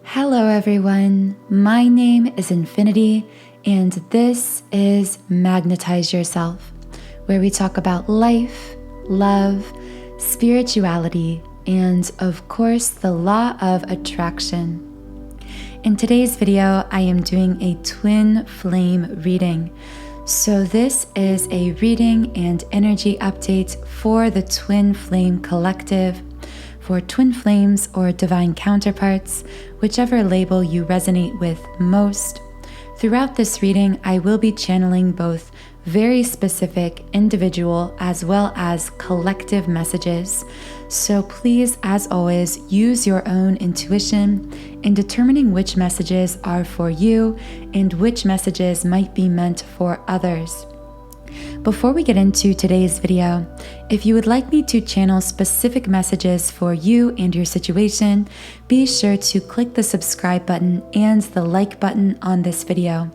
Hello everyone, my name is Infinity and this is Magnetize Yourself, where we talk about life, love, spirituality, and of course the law of attraction. In today's video, I am doing a twin flame reading. So this is a reading and energy update for the Twin Flame Collective, for twin flames or divine counterparts, whichever label you resonate with most. Throughout this reading, I will be channeling both very specific individual as well as collective messages. So please, as always, use your own intuition in determining which messages are for you and which messages might be meant for others. Before we get into today's video, if you would like me to channel specific messages for you and your situation, be sure to click the subscribe button and the like button on this video.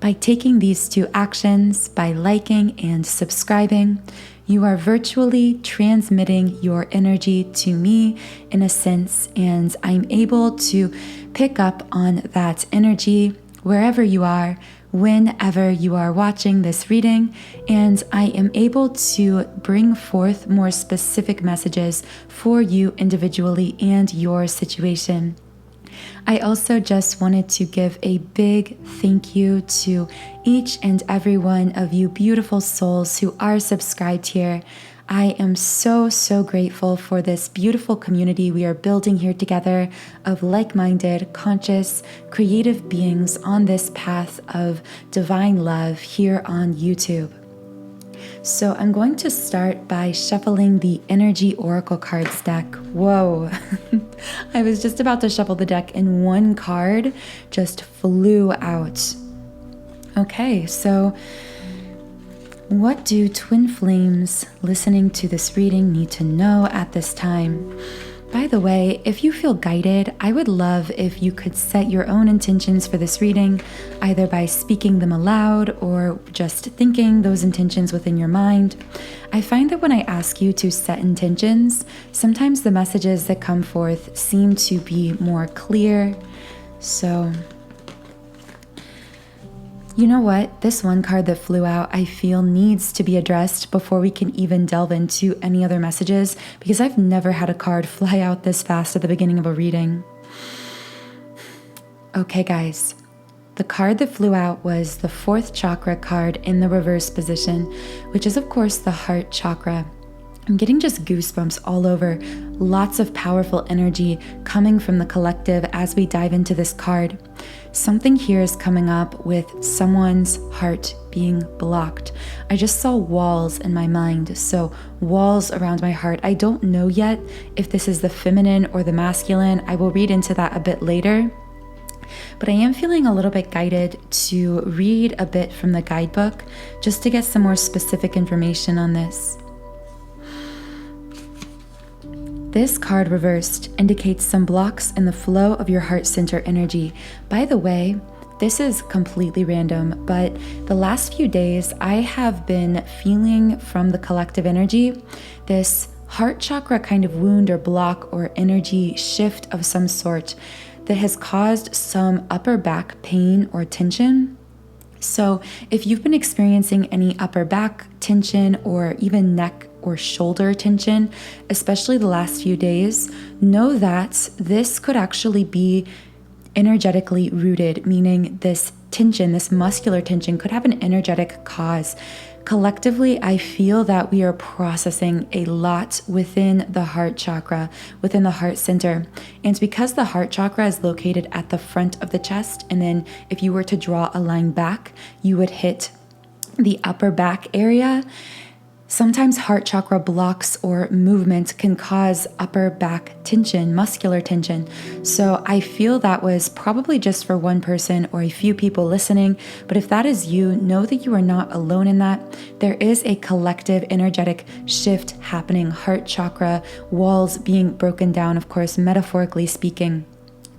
By taking these two actions, by liking and subscribing, you are virtually transmitting your energy to me in a sense, and I'm able to pick up on that energy wherever you are, whenever you are watching this reading, and I am able to bring forth more specific messages for you individually and your situation. I also just wanted to give a big thank you to each and every one of you beautiful souls who are subscribed here. I am so grateful for this beautiful community we are building here together of like-minded, conscious, creative beings on this path of divine love here on YouTube. So I'm going to start by shuffling the Energy Oracle cards deck. Whoa, I was just about to shuffle the deck and one card just flew out. Okay, so what do twin flames listening to this reading need to know at this time? By the way, if you feel guided, I would love if you could set your own intentions for this reading, either by speaking them aloud or just thinking those intentions within your mind. I find that when I ask you to set intentions, sometimes the messages that come forth seem to be more clear. So you know what? This one card that flew out, I feel needs to be addressed before we can even delve into any other messages, because I've never had a card fly out this fast at the beginning of a reading. Okay, guys. The card that flew out was the 4th chakra card in the reverse position, which is, of course, the heart chakra. I'm getting just goosebumps all over. Lots of powerful energy coming from the collective as we dive into this card. Something here is coming up with someone's heart being blocked. I just saw walls in my mind, so walls around my heart. I don't know yet if this is the feminine or the masculine. I will read into that a bit later. But I am feeling a little bit guided to read a bit from the guidebook just to get some more specific information on this. This card reversed indicates some blocks in the flow of your heart center energy. By the way, this is completely random, but the last few days I have been feeling from the collective energy this heart chakra kind of wound or block or energy shift of some sort that has caused some upper back pain or tension. So if you've been experiencing any upper back tension or even neck or shoulder tension, especially the last few days, know that this could actually be energetically rooted, meaning this tension, this muscular tension could have an energetic cause. Collectively, I feel that we are processing a lot within the heart chakra, within the heart center. And because the heart chakra is located at the front of the chest, and then if you were to draw a line back, you would hit the upper back area. Sometimes heart chakra blocks or movement can cause upper back tension, muscular tension. So I feel that was probably just for one person or a few people listening. But if that is you, know that you are not alone in that. There is a collective energetic shift happening, heart chakra walls being broken down, of course, metaphorically speaking.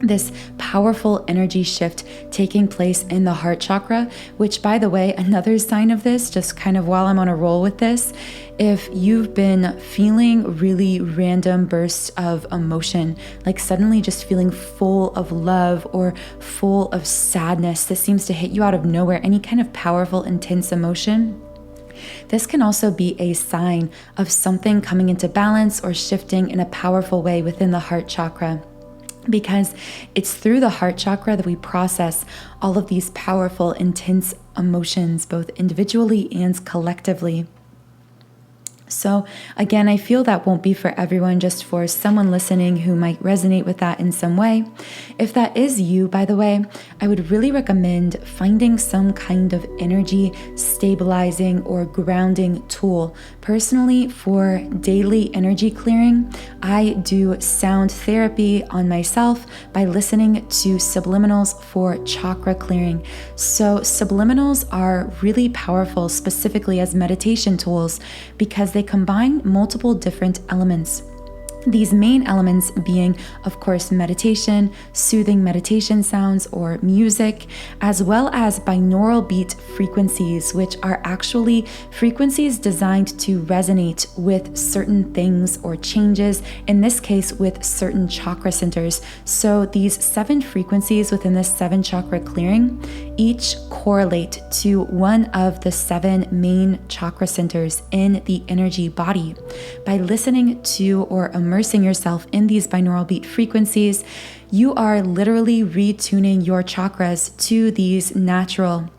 this powerful energy shift taking place in the heart chakra, which, by the way, another sign of this, just kind of while I'm on a roll with this, if you've been feeling really random bursts of emotion, like suddenly just feeling full of love or full of sadness that seems to hit you out of nowhere, any kind of powerful, intense emotion, this can also be a sign of something coming into balance or shifting in a powerful way within the heart chakra. Because it's through the heart chakra that we process all of these powerful, intense emotions, both individually and collectively. So again, I feel that won't be for everyone, just for someone listening who might resonate with that in some way. If that is you, by the way, I would really recommend finding some kind of energy stabilizing or grounding tool. Personally, for daily energy clearing, I do sound therapy on myself by listening to subliminals for chakra clearing. So subliminals are really powerful, specifically as meditation tools, because they combine multiple different elements. These main elements being, of course, meditation, soothing meditation sounds or music, as well as binaural beat frequencies, which are actually frequencies designed to resonate with certain things or changes, in this case with certain chakra centers. So these 7 frequencies within this 7 chakra clearing each correlate to one of the 7 main chakra centers in the energy body. By listening to or immersing yourself in these binaural beat frequencies, you are literally retuning your chakras to these natural,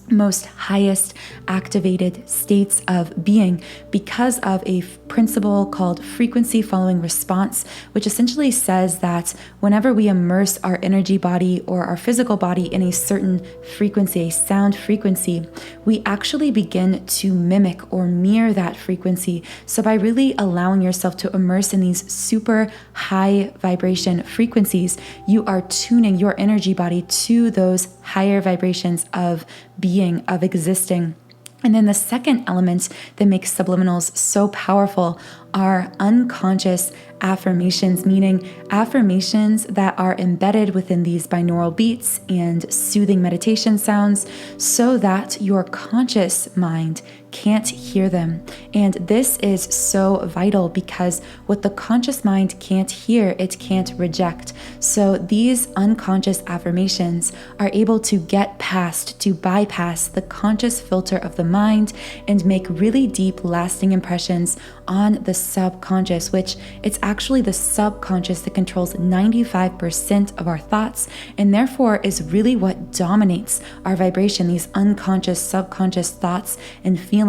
most highest activated states of being because of a principle called frequency following response, which essentially says that whenever we immerse our energy body or our physical body in a certain frequency, a sound frequency, we actually begin to mimic or mirror that frequency. So by really allowing yourself to immerse in these super high vibration frequencies, you are tuning your energy body to those higher vibrations of being, of existing. And then the second element that makes subliminals so powerful are unconscious affirmations, meaning affirmations that are embedded within these binaural beats and soothing meditation sounds so that your conscious mind can't hear them. And this is so vital because what the conscious mind can't hear, it can't reject. So these unconscious affirmations are able to get past, to bypass the conscious filter of the mind and make really deep, lasting impressions on the subconscious, which it's actually the subconscious that controls 95% of our thoughts and therefore is really what dominates our vibration. These unconscious, subconscious thoughts and feelings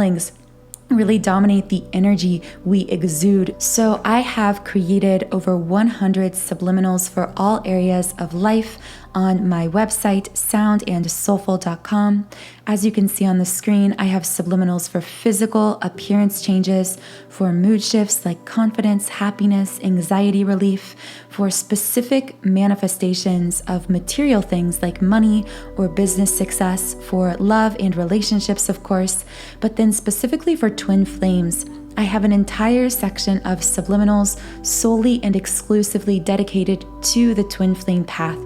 really dominate the energy we exude. So I have created over 100 subliminals for all areas of life on my website, soundandsoulful.com. As you can see on the screen, I have subliminals for physical appearance changes, for mood shifts like confidence, happiness, anxiety relief, for specific manifestations of material things like money or business success, for love and relationships, of course, but then specifically for twin flames. I have an entire section of subliminals solely and exclusively dedicated to the twin flame path.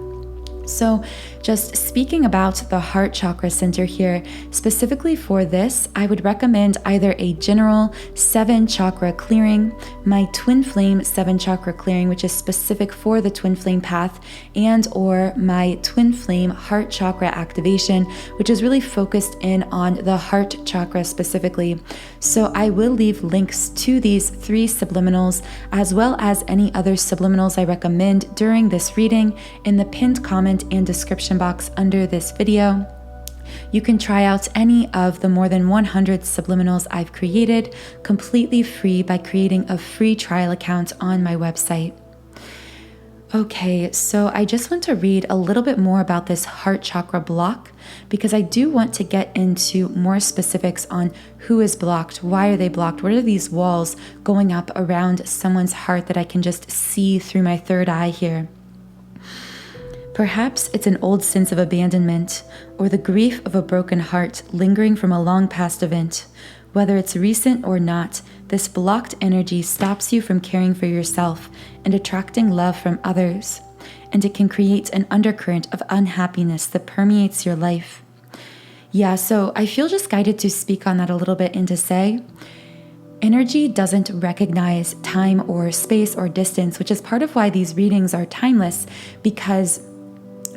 So just speaking about the heart chakra center here, specifically for this, I would recommend either a general 7 chakra clearing, my twin flame 7 chakra clearing, which is specific for the twin flame path, and or my twin flame heart chakra activation, which is really focused in on the heart chakra specifically. So I will leave links to these 3 subliminals as well as any other subliminals I recommend during this reading in the pinned comment and description box under this video. You can try out any of the more than 100 subliminals I've created completely free by creating a free trial account on my website. Okay, so I just want to read a little bit more about this heart chakra block because I do want to get into more specifics on who is blocked, why are they blocked, what are these walls going up around someone's heart that I can just see through my third eye here. Perhaps it's an old sense of abandonment or the grief of a broken heart lingering from a long past event. Whether it's recent or not, this blocked energy stops you from caring for yourself and attracting love from others. and it can create an undercurrent of unhappiness that permeates your life. Yeah, so I feel just guided to speak on that a little bit and to say, energy doesn't recognize time or space or distance, which is part of why these readings are timeless, because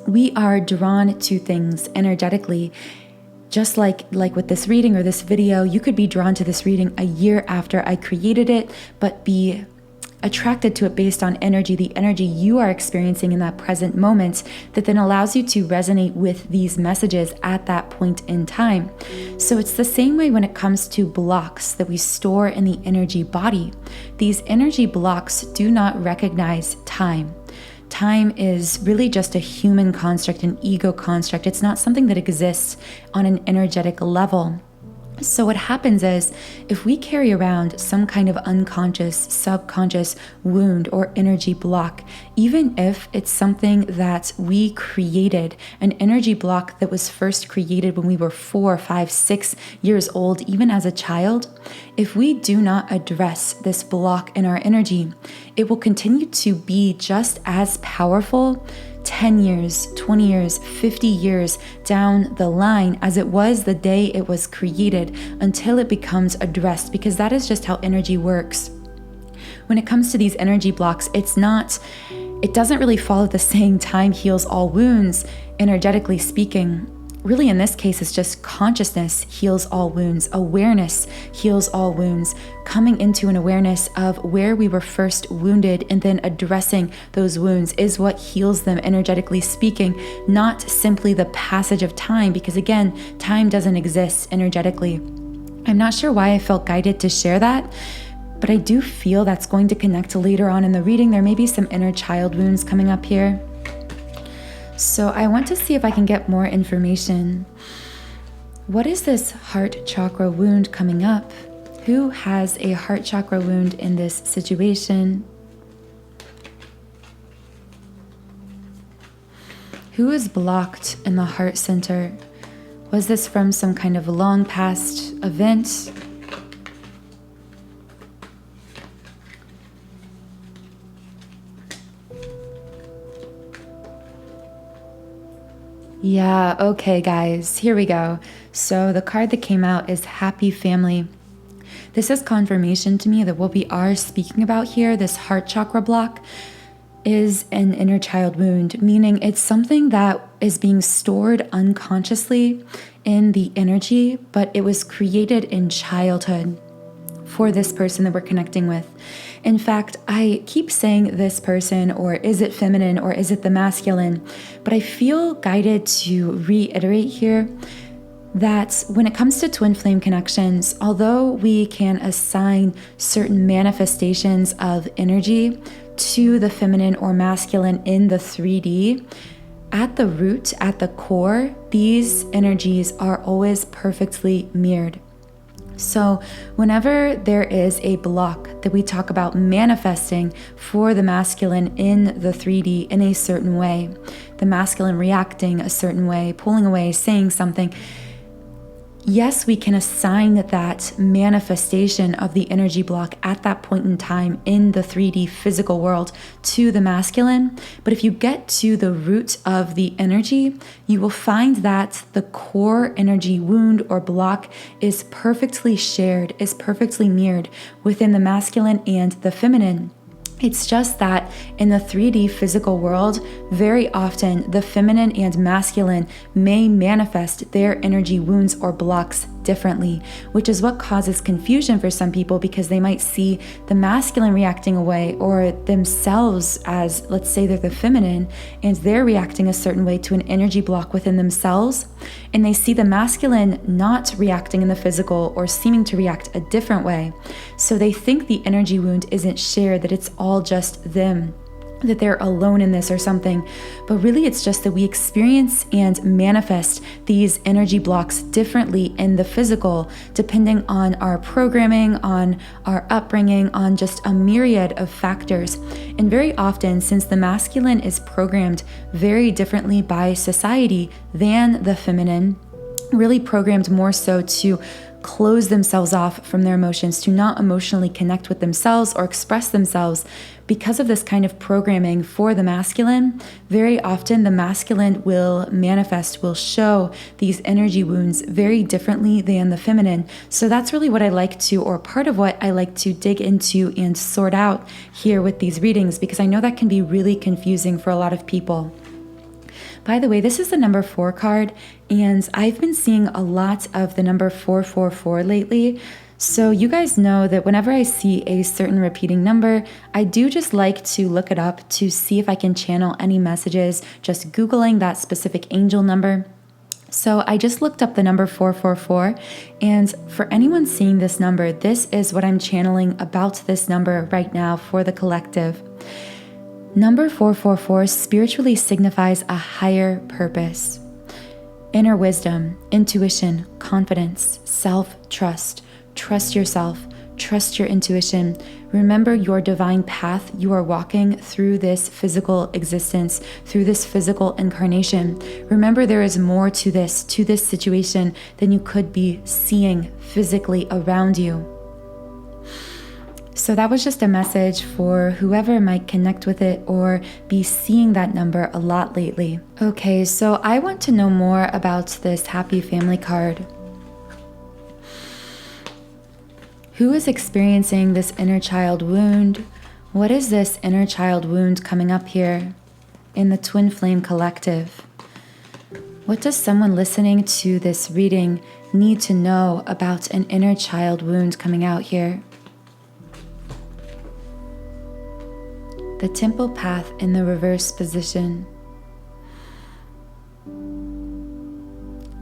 we are drawn to things energetically. Just like with this reading or this video, you could be drawn to this reading a year after I created it, but be attracted to it based on energy, the energy you are experiencing in that present moment that then allows you to resonate with these messages at that point in time. So it's the same way when it comes to blocks that we store in the energy body. These energy blocks do not recognize time. Time is really just a human construct, an ego construct. It's not something that exists on an energetic level. So what happens is, if we carry around some kind of unconscious, subconscious wound or energy block, even if it's something that we created, an energy block that was first created when we were 4, 5, 6 years old, even as a child, if we do not address this block in our energy, it will continue to be just as powerful 10 years, 20 years, 50 years down the line as it was the day it was created, until it becomes addressed, because that is just how energy works. When it comes to these energy blocks, it doesn't really follow the saying time heals all wounds, energetically speaking. Really, in this case, it's just consciousness heals all wounds. Awareness heals all wounds. Coming into an awareness of where we were first wounded and then addressing those wounds is what heals them, energetically speaking, not simply the passage of time, because again, time doesn't exist energetically. I'm not sure why I felt guided to share that, but I do feel that's going to connect later on in the reading. There may be some inner child wounds coming up here. So I want to see if I can get more information. What is this heart chakra wound coming up? Who has a heart chakra wound in this situation? Who is blocked in the heart center? Was this from some kind of long past event? Yeah, okay guys, here we go. So the card that came out is Happy Family. This is confirmation to me that what we are speaking about here, this heart chakra block, is an inner child wound, meaning it's something that is being stored unconsciously in the energy, but it was created in childhood for this person that we're connecting with. In fact, I keep saying this person, or is it feminine, or is it the masculine? But I feel guided to reiterate here that when it comes to twin flame connections, although we can assign certain manifestations of energy to the feminine or masculine in the 3D, at the root, at the core, these energies are always perfectly mirrored. So whenever there is a block that we talk about manifesting for the masculine in the 3D in a certain way, the masculine reacting a certain way, pulling away, saying something, yes, we can assign that manifestation of the energy block at that point in time in the 3D physical world to the masculine. But if you get to the root of the energy, you will find that the core energy wound or block is perfectly shared, is perfectly mirrored within the masculine and the feminine. It's just that in the 3D physical world, very often the feminine and masculine may manifest their energy wounds or blocks differently, which is what causes confusion for some people, because they might see the masculine reacting away, or themselves as, let's say they're the feminine and they're reacting a certain way to an energy block within themselves, and they see the masculine not reacting in the physical or seeming to react a different way. So they think the energy wound isn't shared, that it's all just them, that they're alone in this or something. But really it's just that we experience and manifest these energy blocks differently in the physical, depending on our programming, on our upbringing, on just a myriad of factors. And very often, since the masculine is programmed very differently by society than the feminine, really programmed more so to close themselves off from their emotions, to not emotionally connect with themselves or express themselves, because of this kind of programming for the masculine, very often the masculine will manifest, will show these energy wounds very differently than the feminine. So that's really what I like to, or part of what I like to dig into and sort out here with these readings, because I know that can be really confusing for a lot of people. By the way, this is the number 4 card, and I've been seeing a lot of the number 444 lately. So you guys know that whenever I see a certain repeating number, I do just like to look it up to see if I can channel any messages, just Googling that specific angel number. So I just looked up the number 444, and for anyone seeing this number, this is what I'm channeling about this number right now for the collective. Number 444 spiritually signifies a higher purpose, inner wisdom, intuition, confidence, self-trust. Trust yourself, trust your intuition. Remember your divine path you are walking through this physical existence, through this physical incarnation. Remember there is more to this situation than you could be seeing physically around you. So that was just a message for whoever might connect with it or be seeing that number a lot lately. Okay, so I want to know more about this happy family card. Who is experiencing this inner child wound? What is this inner child wound coming up here in the Twin Flame Collective? What does someone listening to this reading need to know about an inner child wound coming out here? The Temple Path in the reverse position.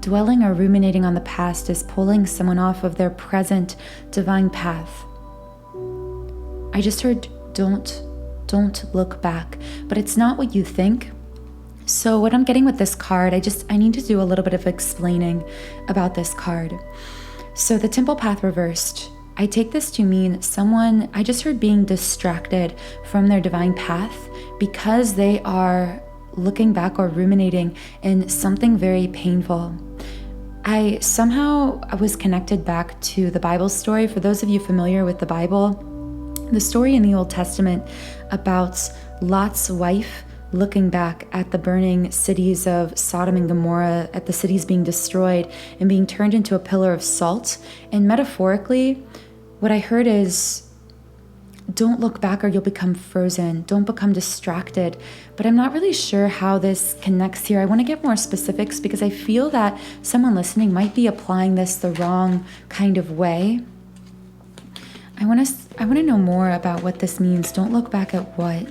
Dwelling or ruminating on the past is pulling someone off of their present divine path. I just heard don't look back, but it's not what you think. So what I'm getting with this card, I need to do a little bit of explaining about this card. So the Temple Path reversed, I take this to mean someone, I just heard being distracted from their divine path because they are looking back or ruminating in something very painful. I was connected back to the Bible story. For those of you familiar with the Bible, the story in the Old Testament about Lot's wife looking back at the burning cities of Sodom and Gomorrah, at the cities being destroyed and being turned into a pillar of salt. And metaphorically, what I heard is, don't look back or you'll become frozen. Don't become distracted. But I'm not really sure how this connects here. I want to get more specifics because I feel that someone listening might be applying this the wrong kind of way. I want to know more about what this means. Don't look back at what?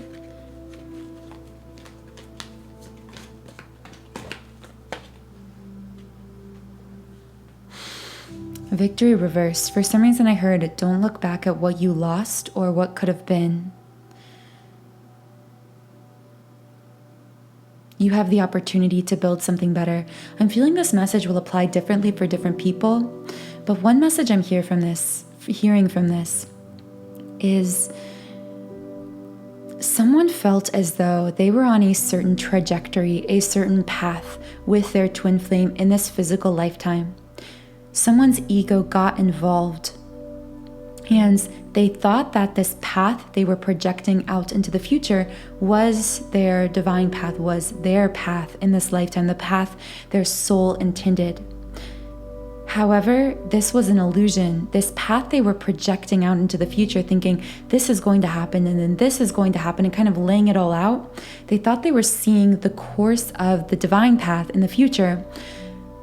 Victory reversed. For some reason I heard, don't look back at what you lost or what could have been. You have the opportunity to build something better. I'm feeling this message will apply differently for different people, but one message I'm hearing from this is someone felt as though they were on a certain trajectory, a certain path with their twin flame in this physical lifetime. Someone's ego got involved and they thought that this path they were projecting out into the future was their divine path, was their path in this lifetime, the path their soul intended. However, this was an illusion. This path they were projecting out into the future, thinking this is going to happen and then this is going to happen and kind of laying it all out. They thought they were seeing the course of the divine path in the future.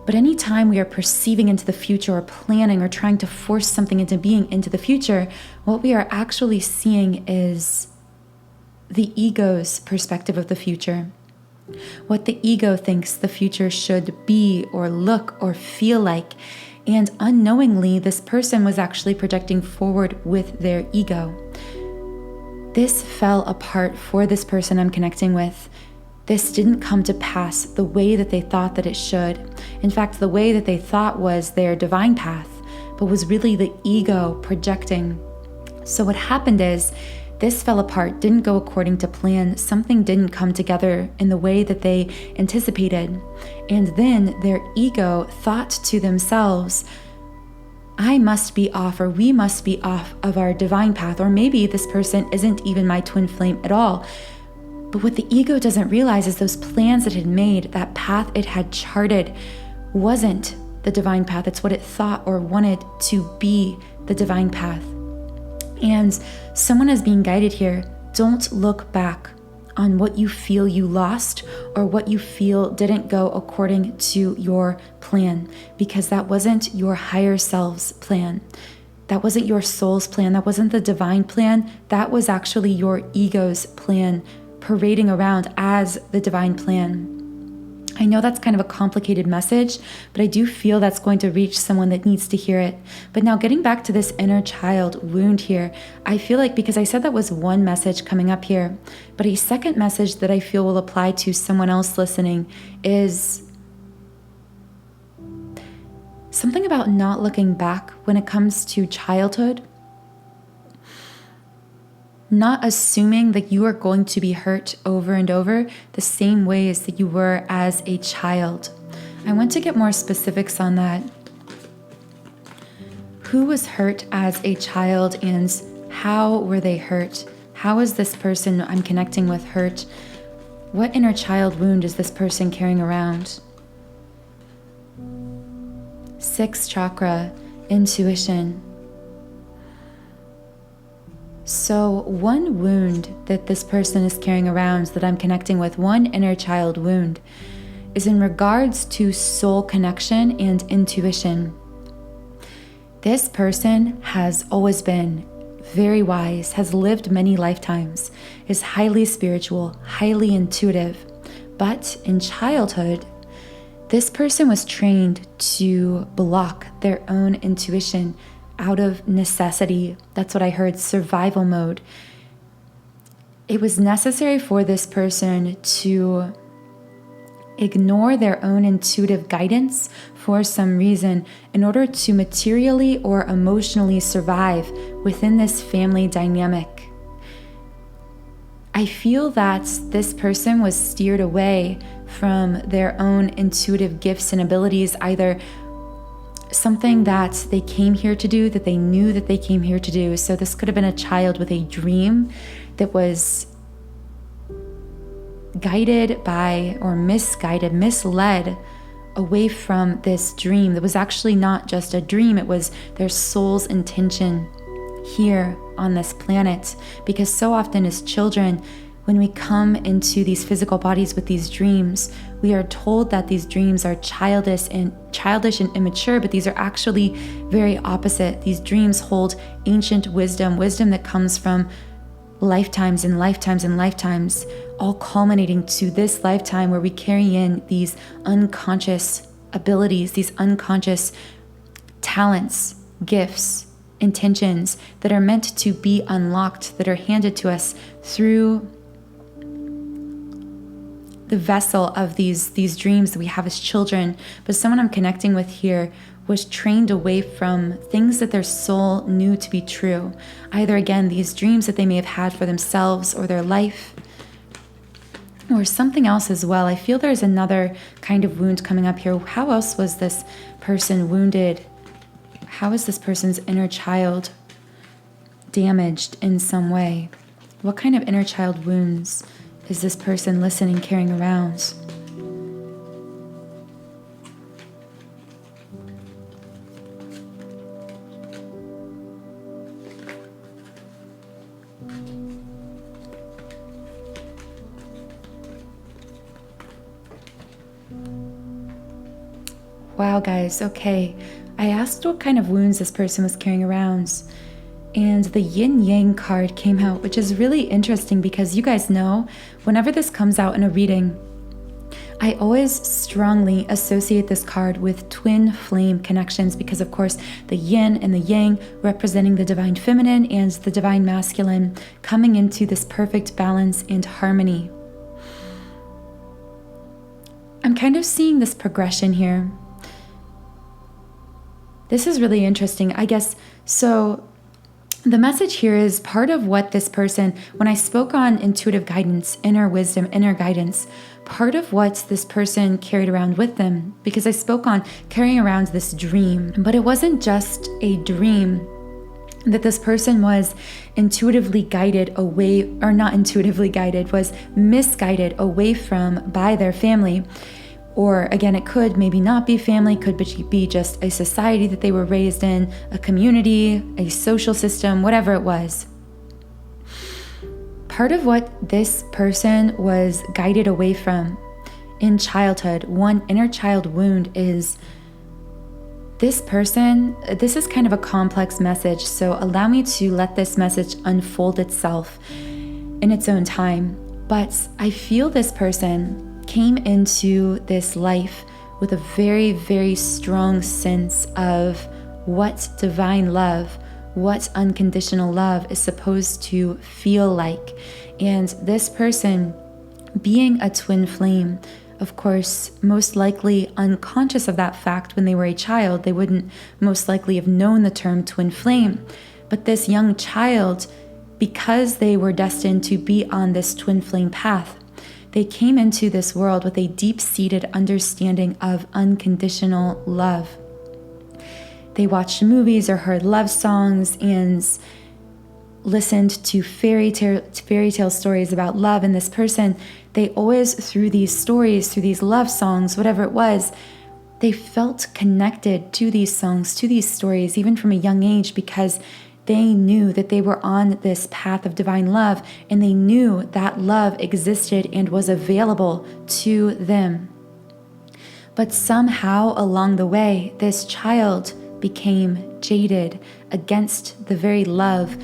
But anytime we are perceiving into the future or planning or trying to force something into being into the future, what we are actually seeing is the ego's perspective of the future. What the ego thinks the future should be or look or feel like. And unknowingly, this person was actually projecting forward with their ego. This fell apart for this person I'm connecting with. This didn't come to pass the way that they thought that it should. In fact, the way that they thought was their divine path, but was really the ego projecting. So what happened is, this fell apart, didn't go according to plan. Something didn't come together in the way that they anticipated. And then their ego thought to themselves, I must be off, or we must be off of our divine path, or maybe this person isn't even my twin flame at all. But what the ego doesn't realize is those plans it had made, that path it had charted, wasn't the divine path. It's what it thought or wanted to be the divine path. And someone is being guided here. Don't look back on what you feel you lost or what you feel didn't go according to your plan, because that wasn't your higher self's plan. That wasn't your soul's plan. That wasn't the divine plan. That was actually your ego's plan, parading around as the divine plan. I know that's kind of a complicated message, but I do feel that's going to reach someone that needs to hear it. But now getting back to this inner child wound here, I feel like, because I said that was one message coming up here, but a second message that I feel will apply to someone else listening is something about not looking back when it comes to childhood. Not assuming that you are going to be hurt over and over the same ways that you were as a child. I want to get more specifics on that. Who was hurt as a child and how were they hurt? How is this person I'm connecting with hurt? What inner child wound is this person carrying around? 6th chakra, intuition. So one wound that this person is carrying around that I'm connecting with, one inner child wound, is in regards to soul connection and intuition. This person has always been very wise, has lived many lifetimes, is highly spiritual, highly intuitive. But in childhood, this person was trained to block their own intuition out of necessity. That's what I heard, survival mode. It was necessary for this person to ignore their own intuitive guidance for some reason in order to materially or emotionally survive within this family dynamic. I feel that this person was steered away from their own intuitive gifts and abilities, either something that they came here to do, that they knew that they came here to do. So this could have been a child with a dream that was guided by, or misguided, misled away from this dream that was actually not just a dream. It was their soul's intention here on this planet. Because so often as children, when we come into these physical bodies with these dreams, we are told that these dreams are childish and immature, but these are actually very opposite. These dreams hold ancient wisdom that comes from lifetimes and lifetimes and lifetimes, all culminating to this lifetime where we carry in these unconscious abilities, these unconscious talents, gifts, intentions that are meant to be unlocked, that are handed to us through the vessel of these dreams that we have as children. But someone I'm connecting with here was trained away from things that their soul knew to be true. Either, again, these dreams that they may have had for themselves or their life, or something else as well. I feel there's another kind of wound coming up here. How else was this person wounded? How is this person's inner child damaged in some way? What kind of inner child wounds is this person listening, carrying around? Wow, guys, okay. I asked what kind of wounds this person was carrying around, and the yin yang card came out, which is really interesting because you guys know, whenever this comes out in a reading, I always strongly associate this card with twin flame connections because, of course, the yin and the yang representing the divine feminine and the divine masculine coming into this perfect balance and harmony. I'm kind of seeing this progression here. This is really interesting, I guess. So the message here is part of what this person, when I spoke on intuitive guidance, inner wisdom, inner guidance, part of what this person carried around with them, because I spoke on carrying around this dream, but it wasn't just a dream, that this person was intuitively guided away, or not intuitively guided, was misguided away from by their family. Or again, it could maybe not be family, could be just a society that they were raised in, a community, a social system, whatever it was. Part of what this person was guided away from in childhood, one inner child wound, is this person, this is kind of a complex message, so allow me to let this message unfold itself in its own time. But I feel this person came into this life with a very, very strong sense of what divine love, what unconditional love is supposed to feel like. And this person, being a twin flame, of course, most likely unconscious of that fact when they were a child, they wouldn't most likely have known the term twin flame. But this young child, because they were destined to be on this twin flame path, they came into this world with a deep-seated understanding of unconditional love. They watched movies or heard love songs and listened to fairy tale stories about love. And this person, they always, through these stories, through these love songs, whatever it was, they felt connected to these songs, to these stories, even from a young age, because they knew that they were on this path of divine love, and they knew that love existed and was available to them. But somehow along the way, this child became jaded against the very love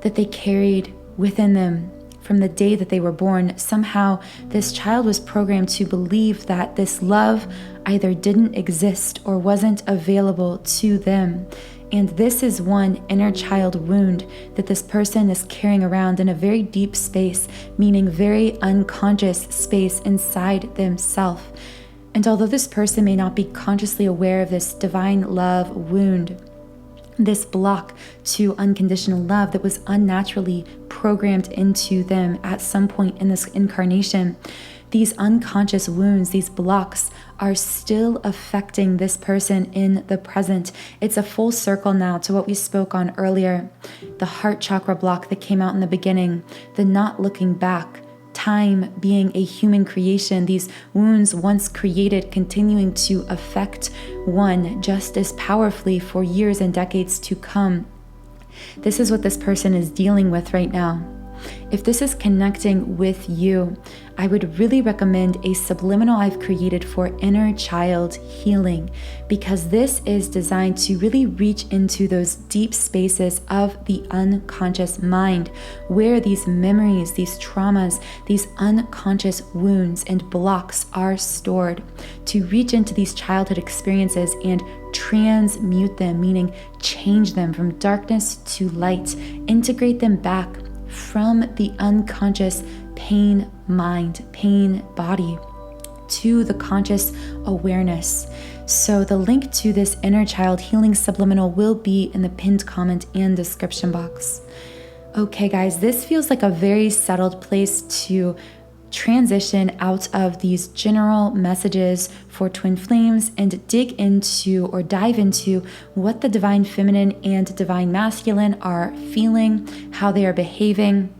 that they carried within them from the day that they were born. Somehow this child was programmed to believe that this love either didn't exist or wasn't available to them. And this is one inner child wound that this person is carrying around in a very deep space, meaning very unconscious space inside themselves. And although this person may not be consciously aware of this divine love wound, this block to unconditional love that was unnaturally programmed into them at some point in this incarnation, these unconscious wounds, these blocks, are still affecting this person in the present. It's a full circle now to what we spoke on earlier. The heart chakra block that came out in the beginning, the not looking back, time being a human creation, these wounds once created continuing to affect one just as powerfully for years and decades to come. This is what this person is dealing with right now. If this is connecting with you, I would really recommend a subliminal I've created for inner child healing, because this is designed to really reach into those deep spaces of the unconscious mind, where these memories, these traumas, these unconscious wounds and blocks are stored, to reach into these childhood experiences and transmute them, meaning change them from darkness to light, integrate them back from the unconscious pain mind, pain body, to the conscious awareness. So the link to this inner child healing subliminal will be in the pinned comment and description box. Okay guys, this feels like a very settled place to transition out of these general messages for twin flames and dig into or dive into what the divine feminine and divine masculine are feeling, how they are behaving,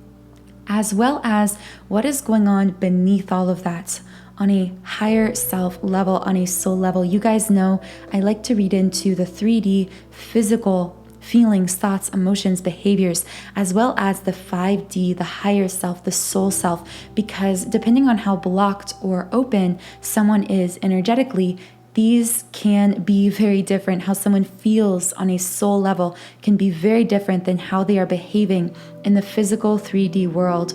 as well as what is going on beneath all of that on a higher self level, on a soul level. You guys know I like to read into the 3D physical feelings, thoughts, emotions, behaviors, as well as the 5D, the higher self, the soul self, because depending on how blocked or open someone is energetically, these can be very different. How someone feels on a soul level can be very different than how they are behaving in the physical 3D world.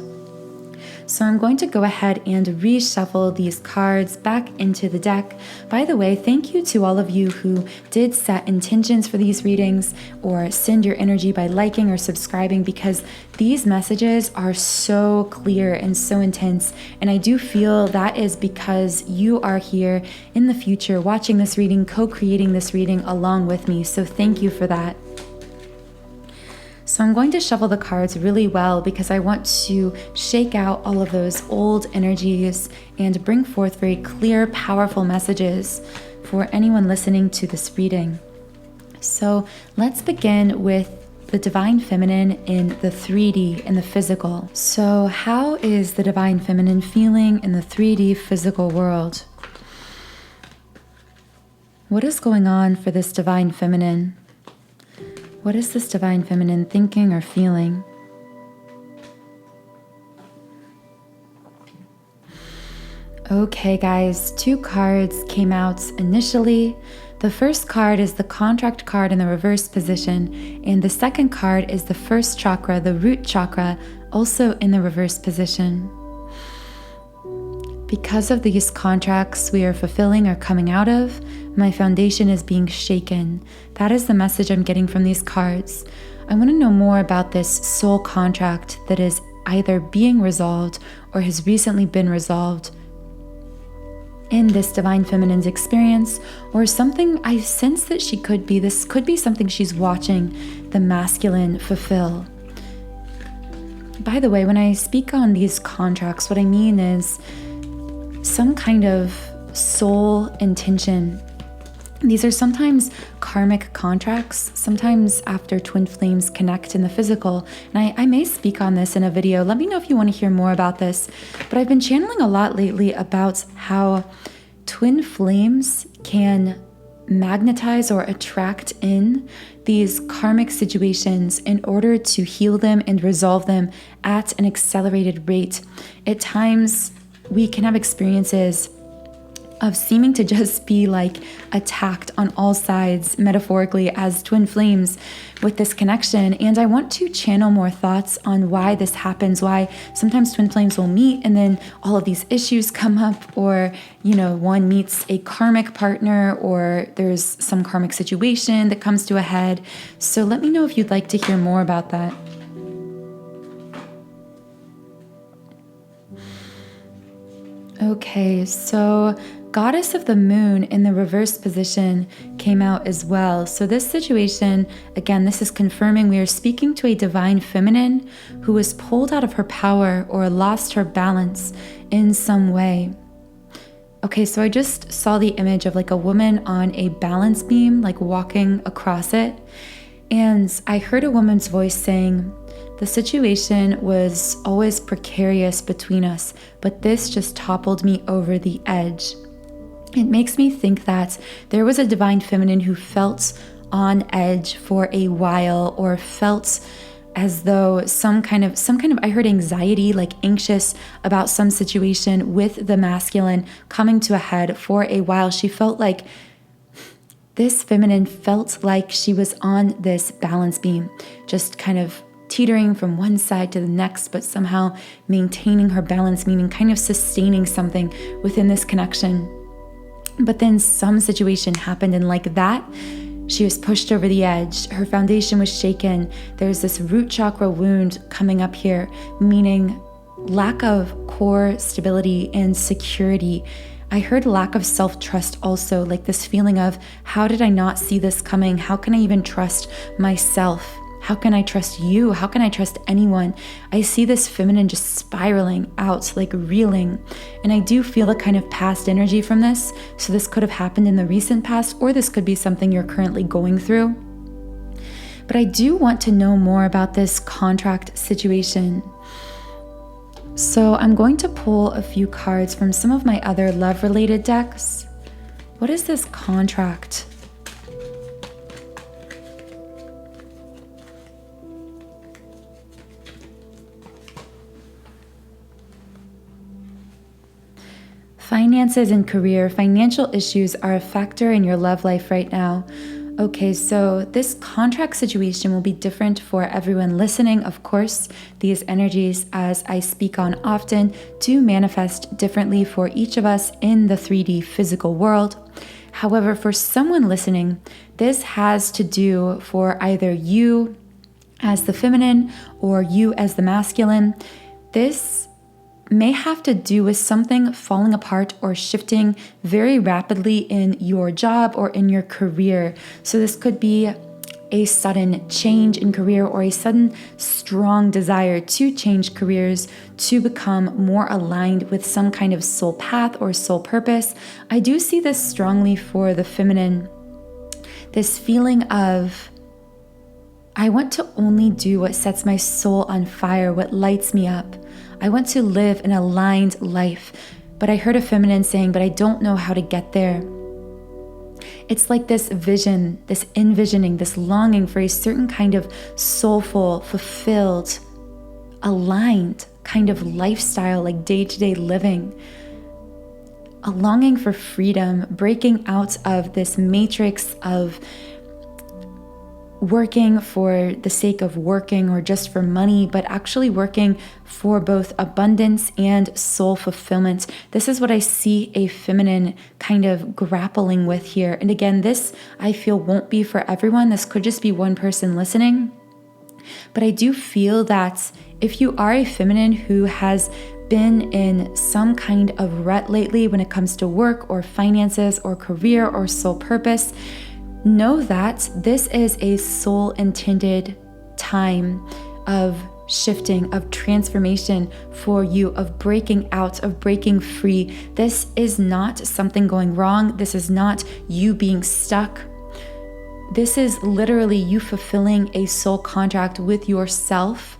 So I'm going to go ahead and reshuffle these cards back into the deck. By the way, thank you to all of you who did set intentions for these readings or send your energy by liking or subscribing, because these messages are so clear and so intense. And I do feel that is because you are here in the future watching this reading, co-creating this reading along with me. So thank you for that. So I'm going to shuffle the cards really well because I want to shake out all of those old energies and bring forth very clear, powerful messages for anyone listening to this reading. So let's begin with the Divine Feminine in the 3D, in the physical. So how is the Divine Feminine feeling in the 3D physical world? What is going on for this Divine Feminine? What is this Divine Feminine thinking or feeling? Okay, guys, 2 cards came out initially. The first card is the contract card in the reverse position, and the second card is the first chakra, the root chakra, also in the reverse position. Because of these contracts we are fulfilling or coming out of, my foundation is being shaken. That is the message I'm getting from these cards. I want to know more about this soul contract that is either being resolved or has recently been resolved in this Divine Feminine's experience, or something I sense that this could be something she's watching the masculine fulfill. By the way, when I speak on these contracts, what I mean is some kind of soul intention. These are sometimes karmic contracts, sometimes after twin flames connect in the physical. And I may speak on this in a video. Let me know if you want to hear more about this. But I've been channeling a lot lately about how twin flames can magnetize or attract in these karmic situations in order to heal them and resolve them at an accelerated rate. At times, we can have experiences of seeming to just be like attacked on all sides, metaphorically, as twin flames with this connection. And I want to channel more thoughts on why this happens, why sometimes twin flames will meet and then all of these issues come up, or, one meets a karmic partner, or there's some karmic situation that comes to a head. So let me know if you'd like to hear more about that. Okay, so Goddess of the Moon in the reverse position came out as well. So this situation, again, this is confirming we are speaking to a Divine Feminine who was pulled out of her power or lost her balance in some way. Okay, so I just saw the image of like a woman on a balance beam, like walking across it. And I heard a woman's voice saying, "The situation was always precarious between us, but this just toppled me over the edge." It makes me think that there was a Divine Feminine who felt on edge for a while, or felt as though some kind of, I heard anxiety, like anxious about some situation with the masculine coming to a head for a while. She felt like this feminine felt like she was on this balance beam, just kind of teetering from one side to the next, but somehow maintaining her balance, meaning kind of sustaining something within this connection. But then some situation happened, and like that, she was pushed over the edge. Her foundation was shaken. There's this root chakra wound coming up here, meaning lack of core stability and security. I heard lack of self-trust also, like this feeling of, how did I not see this coming? How can I even trust myself? How can I trust you? How can I trust anyone? I see this feminine just spiraling out, like reeling. And I do feel a kind of past energy from this. So this could have happened in the recent past, or this could be something you're currently going through. But I do want to know more about this contract situation. So I'm going to pull a few cards from some of my other love-related decks. What is this contract? Finances and career. Financial issues are a factor in your love life right now. Okay, so this contract situation will be different for everyone listening. Of course, these energies, as I speak on often, do manifest differently for each of us in the 3D physical world. However, for someone listening, this has to do for either you as the feminine or you as the masculine. This may have to do with something falling apart or shifting very rapidly in your job or in your career. So this could be a sudden change in career or a sudden strong desire to change careers to become more aligned with some kind of soul path or soul purpose. I do see this strongly for the feminine. This feeling of, I want to only do what sets my soul on fire, what lights me up. I want to live an aligned life. But I heard a feminine saying, but I don't know how to get there. It's like this vision, this envisioning, this longing for a certain kind of soulful, fulfilled, aligned kind of lifestyle, like day-to-day living. A longing for freedom, breaking out of this matrix of working for the sake of working or just for money, but actually working for both abundance and soul fulfillment. This is what I see a feminine kind of grappling with here. And again, this I feel won't be for everyone. This could just be one person listening. But I do feel that if you are a feminine who has been in some kind of rut lately when it comes to work or finances or career or soul purpose, know that this is a soul-intended time of shifting, of transformation for you, of breaking out, of breaking free. This is not something going wrong. This is not you being stuck. This is literally you fulfilling a soul contract with yourself.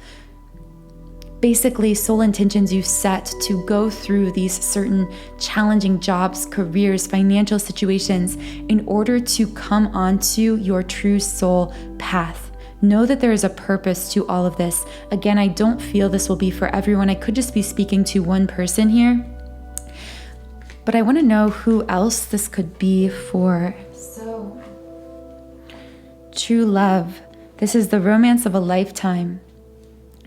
Basically, soul intentions you set to go through these certain challenging jobs, careers, financial situations in order to come onto your true soul path. Know that there is a purpose to all of this. Again, I don't feel this will be for everyone. I could just be speaking to one person here. But I want to know who else this could be for. So, true love. This is the romance of a lifetime.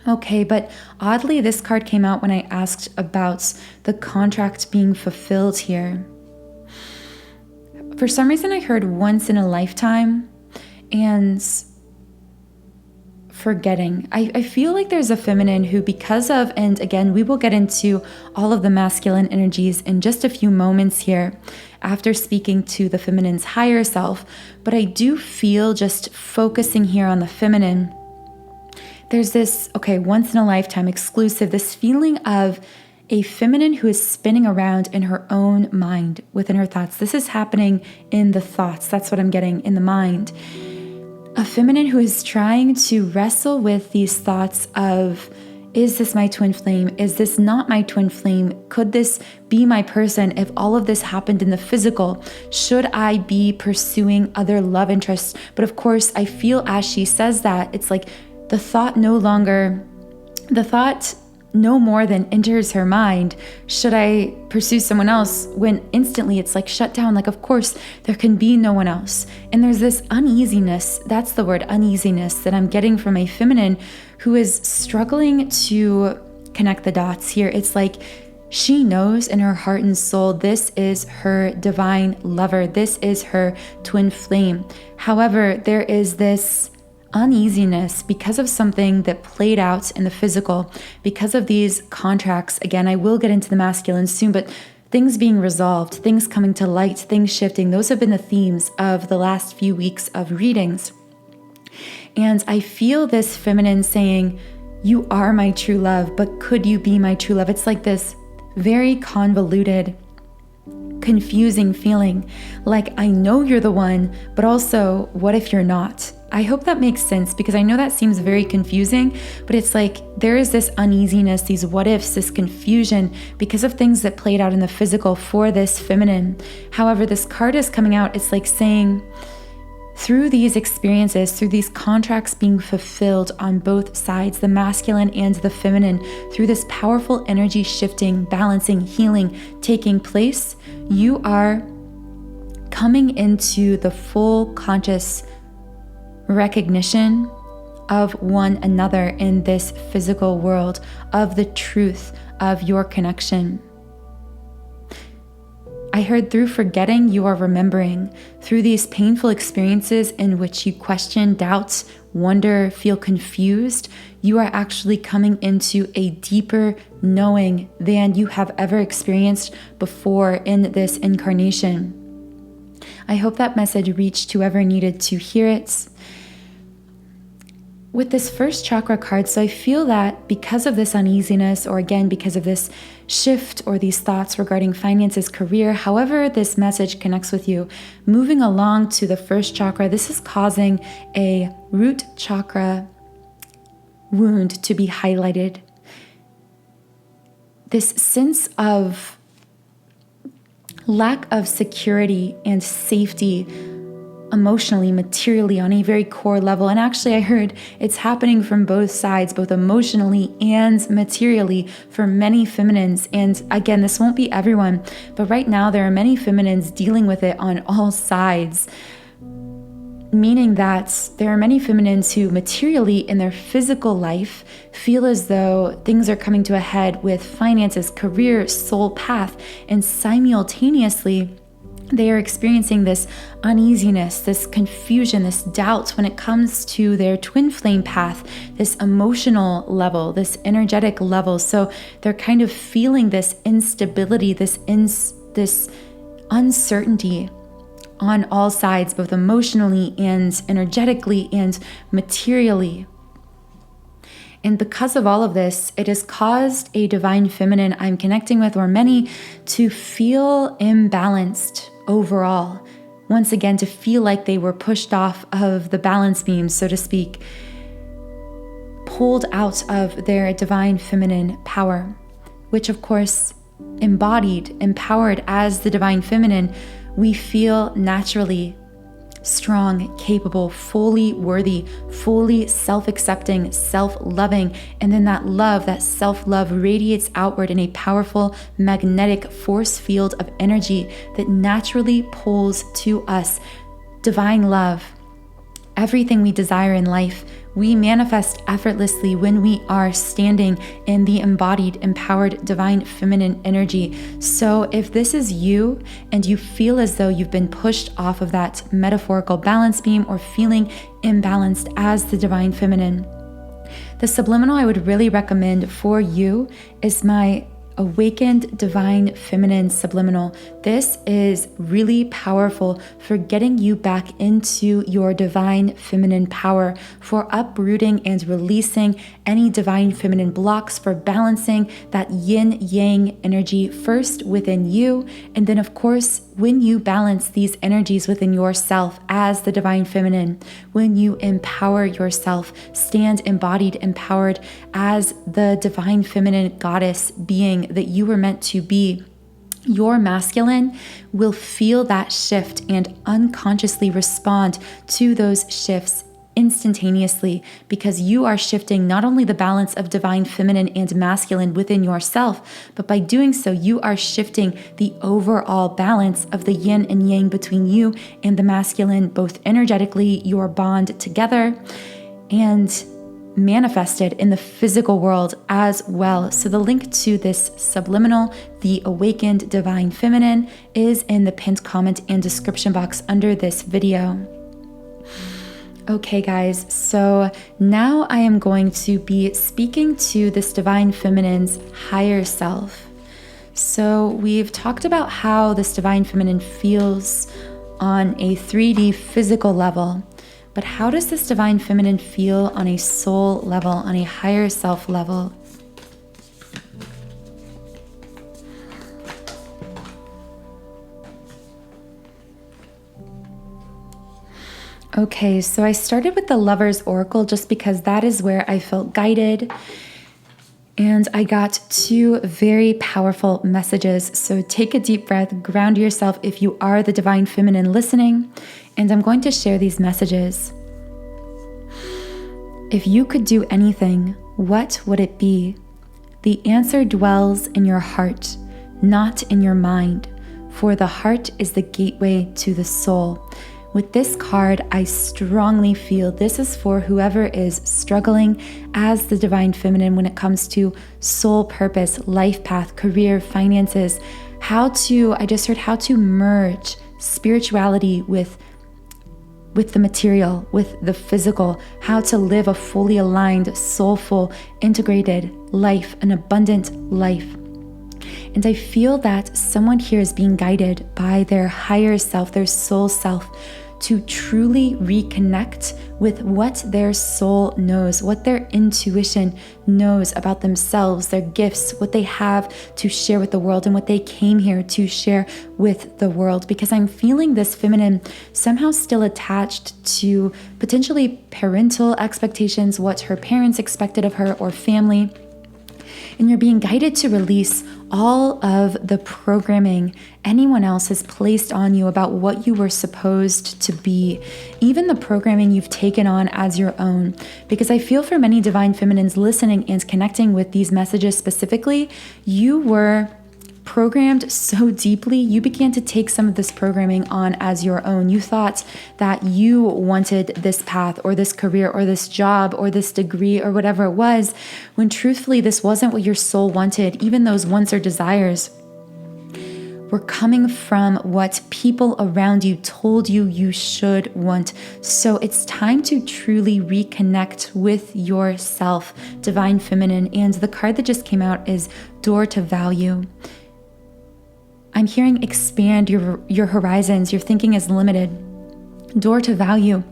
Okay, but oddly, this card came out when I asked about the contract being fulfilled here. For some reason, I heard once in a lifetime and forgetting. I feel like there's a feminine who, because of, and again, we will get into all of the masculine energies in just a few moments here after speaking to the feminine's higher self, but I do feel, just focusing here on the feminine, there's this, once in a lifetime exclusive, this feeling of a feminine who is spinning around in her own mind, within her thoughts. This is happening in the thoughts. That's what I'm getting, in the mind. A feminine who is trying to wrestle with these thoughts of, is this my twin flame? Is this not my twin flame? Could this be my person if all of this happened in the physical? Should I be pursuing other love interests? But of course, I feel as she says that, it's like, the thought no more than enters her mind, should I pursue someone else, when instantly it's like shut down, like of course there can be no one else. And there's this uneasiness, that's the word, uneasiness, that I'm getting from a feminine who is struggling to connect the dots here. It's like she knows in her heart and soul this is her divine lover, this is her twin flame. However, there is this uneasiness because of something that played out in the physical, because of these contracts. Again, I will get into the masculine soon, but things being resolved, things coming to light, things shifting, those have been the themes of the last few weeks of readings. And I feel this feminine saying, you are my true love, but could you be my true love? It's like this very convoluted, confusing feeling, like I know you're the one, but also what if you're not? I hope that makes sense, because I know that seems very confusing, but it's like there is this uneasiness, these what ifs, this confusion because of things that played out in the physical for this feminine. However, this card is coming out, it's like saying, through these experiences, through these contracts being fulfilled on both sides, the masculine and the feminine, through this powerful energy shifting, balancing, healing taking place, you are coming into the full conscious recognition of one another in this physical world, of the truth of your connection. I heard through forgetting, you are remembering. Through these painful experiences in which you question, doubt, wonder, feel confused, you are actually coming into a deeper knowing than you have ever experienced before in this incarnation. I hope that message reached whoever needed to hear it. with this first chakra card, so I feel that because of this uneasiness, or again, because of this shift or these thoughts regarding finances, career, however this message connects with you, moving along to the first chakra, this is causing a root chakra wound to be highlighted. This sense of lack of security and safety emotionally, materially, on a very core level. And actually, I heard it's happening from both sides, both emotionally and materially for many feminines. And again, this won't be everyone, but right now there are many feminines dealing with it on all sides. Meaning that there are many feminines who materially in their physical life feel as though things are coming to a head with finances, career, soul path, and simultaneously they are experiencing this uneasiness, this confusion, this doubt when it comes to their twin flame path, this emotional level, this energetic level. So they're kind of feeling this instability, this uncertainty on all sides, both emotionally and energetically and materially. And because of all of this, it has caused a divine feminine I'm connecting with, or many, to feel imbalanced overall. Once again, to feel like they were pushed off of the balance beam, so to speak, pulled out of their divine feminine power, which of course, embodied, empowered as the divine feminine, we feel naturally strong, capable, fully worthy, fully self-accepting, self-loving, and then that love, that self-love radiates outward in a powerful magnetic force field of energy that naturally pulls to us divine love. Everything we desire in life, we manifest effortlessly when we are standing in the embodied, empowered, divine feminine energy. So if this is you and you feel as though you've been pushed off of that metaphorical balance beam or feeling imbalanced as the divine feminine, the subliminal I would really recommend for you is my Awakened Divine Feminine Subliminal. This is really powerful for getting you back into your divine feminine power, for uprooting and releasing any divine feminine blocks, for balancing that yin yang energy first within you, and then of course when you balance these energies within yourself as the divine feminine, when you empower yourself, stand embodied, empowered as the divine feminine goddess being that you were meant to be, your masculine will feel that shift and unconsciously respond to those shifts instantaneously, because you are shifting not only the balance of divine feminine and masculine within yourself, but by doing so, you are shifting the overall balance of the yin and yang between you and the masculine, both energetically, your bond together, and manifested in the physical world as well. So the link to this subliminal, the Awakened Divine Feminine, is in the pinned comment and description box under this video. Okay guys, so now I am going to be speaking to this divine feminine's higher self. So we've talked about how this divine feminine feels on a 3D physical level, but how does this divine feminine feel on a soul level, on a higher self level? Okay, so I started with the Lover's Oracle just because that is where I felt guided, and I got two very powerful messages. So take a deep breath, ground yourself if you are the divine feminine listening, and I'm going to share these messages. If you could do anything, what would it be? The answer dwells in your heart, not in your mind, for the heart is the gateway to the soul. With this card, I strongly feel this is for whoever is struggling as the divine feminine when it comes to soul purpose, life path, career, finances, how to merge spirituality with the material, with the physical, how to live a fully aligned, soulful, integrated life, an abundant life. And I feel that someone here is being guided by their higher self, their soul self, to truly reconnect with what their soul knows, what their intuition knows about themselves, their gifts, what they have to share with the world, and what they came here to share with the world. Because I'm feeling this feminine somehow still attached to potentially parental expectations, what her parents expected of her, or family. And you're being guided to release all of the programming anyone else has placed on you about what you were supposed to be, even the programming you've taken on as your own. Because I feel for many divine feminines listening and connecting with these messages specifically, you were programmed so deeply, you began to take some of this programming on as your own. You thought that you wanted this path or this career or this job or this degree or whatever it was, when truthfully this wasn't what your soul wanted. Even those wants or desires were coming from what people around you told you you should want. So it's time to truly reconnect with yourself, divine feminine. And the card that just came out is 𝘸𝘪𝘵𝑗. I'm hearing expand your horizons. Your thinking is limited. 𝘸𝘪𝑗.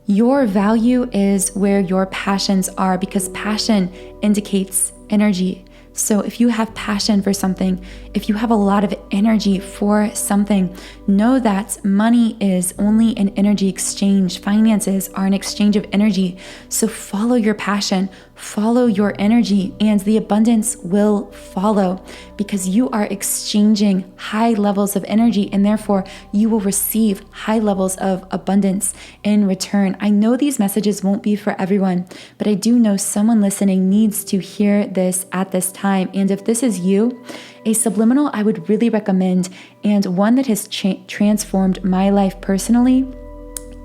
Your value is where your passions are, because passion indicates energy. So if you have passion for something, if you have a lot of energy for something, know that money is only an energy exchange. Finances are an exchange of energy. So follow your passion, follow your energy, and the abundance will follow, because you are exchanging high levels of energy, and therefore you will receive high levels of abundance in return. I know these messages won't be for everyone, but I do know someone listening needs to hear this at this time. And if this is you, a subliminal I would really recommend, and one that has transformed my life personally,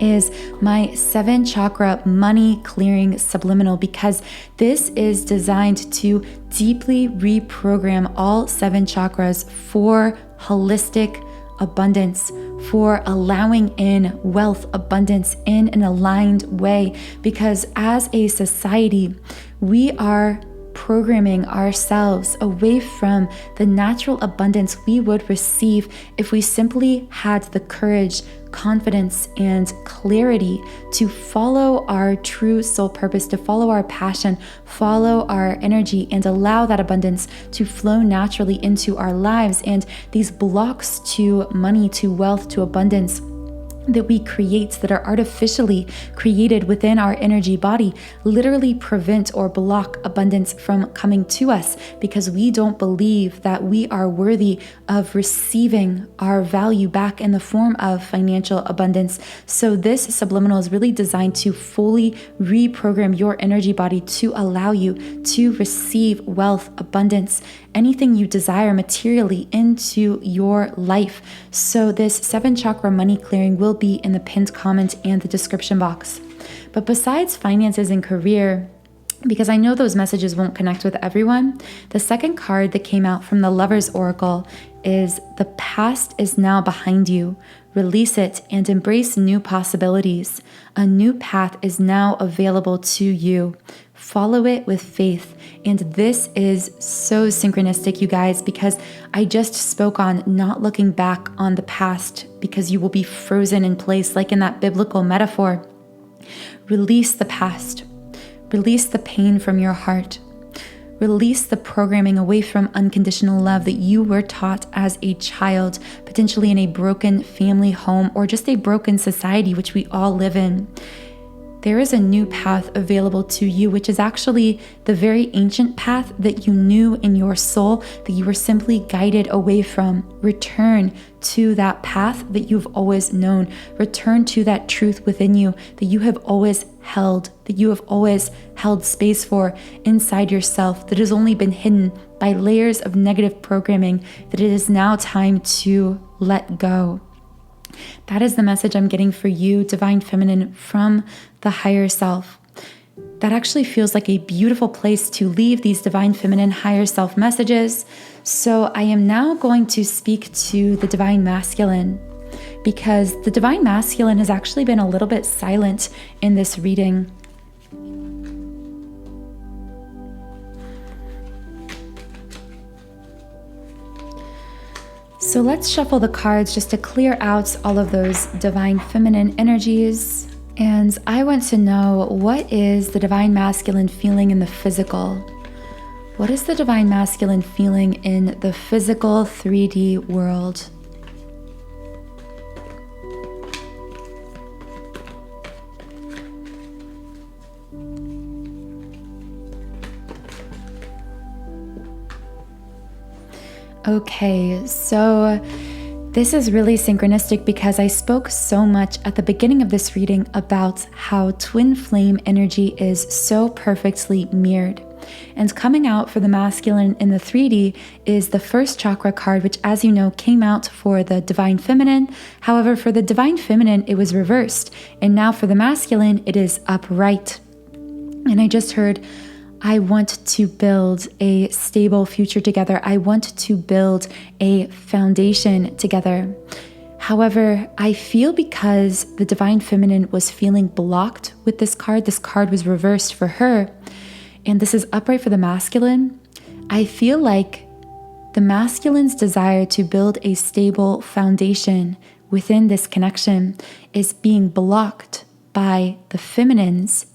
is my 7 chakra money clearing subliminal, because this is designed to deeply reprogram all 7 chakras for holistic abundance, for allowing in wealth abundance in an aligned way. Because as a society, we are programming ourselves away from the natural abundance we would receive if we simply had the courage, confidence, and clarity to follow our true soul purpose, to follow our passion, follow our energy, and allow that abundance to flow naturally into our lives. And these blocks to money, to wealth, to abundance that we create, that are artificially created within our energy body, literally prevent or block abundance from coming to us, because we don't believe that we are worthy of receiving our value back in the form of financial abundance. So this subliminal is really designed to fully reprogram your energy body to allow you to receive wealth, abundance, anything you desire materially into your life. So this 7 chakra money clearing will be in the pinned comment and the description box. But besides finances and career, because I know those messages won't connect with everyone, the second card that came out from the Lover's Oracle is the past is now behind you. Release it and embrace new possibilities. A new path is now available to you. Follow it with faith. And this is so synchronistic, you guys, because I just spoke on not looking back on the past, because you will be frozen in place, like in that biblical metaphor. Release the past. Release the pain from your heart. Release the programming away from unconditional love that you were taught as a child, potentially in a broken family home or just a broken society, which we all live in. There is a new path available to you, which is actually the very ancient path that you knew in your soul that you were simply guided away from. Return to that path that you've always known. Return to that truth within you that you have always held, that you have always held space for inside yourself, that has only been hidden by layers of negative programming, that it is now time to let go. That is the message I'm getting for you, divine feminine, from the higher self. That actually feels like a beautiful place to leave these divine feminine higher self messages. So I am now going to speak to the divine masculine, because the divine masculine has actually been a little bit silent in this reading. So let's shuffle the cards just to clear out all of those divine feminine energies. And I want to know, what is the divine masculine feeling in the physical? What is the divine masculine feeling in the physical 3D world? Okay, so this is really synchronistic because I spoke so much at the beginning of this reading about how twin flame energy is so perfectly mirrored. And coming out for the masculine in the 3D is the first chakra card, which, as you know, came out for the divine feminine. However, for the divine feminine, it was reversed. And now for the masculine, it is upright. And I just heard, I want to build a stable future together. I want to build a foundation together. However, I feel because the divine feminine was feeling blocked with this card was reversed for her, and this is upright for the masculine. I feel like the masculine's desire to build a stable foundation within this connection is being blocked by the feminine's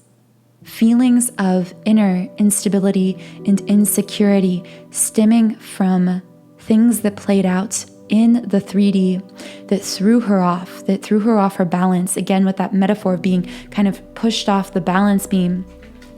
feelings of inner instability and insecurity stemming from things that played out in the 3D that threw her off her balance, again with that metaphor of being kind of pushed off the balance beam,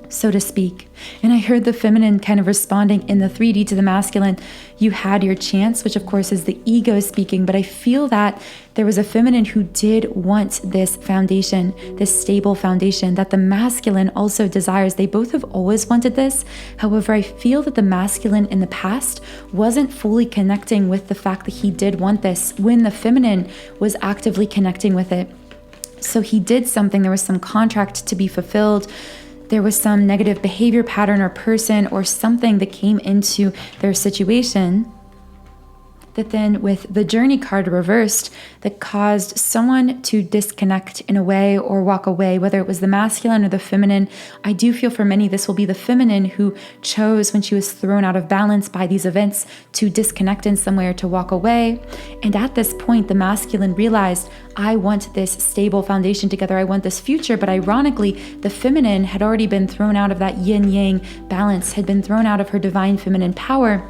so to speak. And I heard the feminine kind of responding in the 3D to the masculine, you had your chance, which of course is the ego speaking, but I feel that there was a feminine who did want this foundation, this stable foundation that the masculine also desires. They both have always wanted this. However, I feel that the masculine in the past wasn't fully connecting with the fact that he did want this when the feminine was actively connecting with it. So he did something, there was some contract to be fulfilled. There was some negative behavior pattern or person or something that came into their situation that then with the journey card reversed that caused someone to disconnect in a way or walk away, whether it was the masculine or the feminine. I do feel for many this will be the feminine who chose, when she was thrown out of balance by these events, to disconnect in some way or to walk away. And at this point, the masculine realized, I want this stable foundation together. I want this future. But ironically, the feminine had already been thrown out of that yin-yang balance, had been thrown out of her divine feminine power.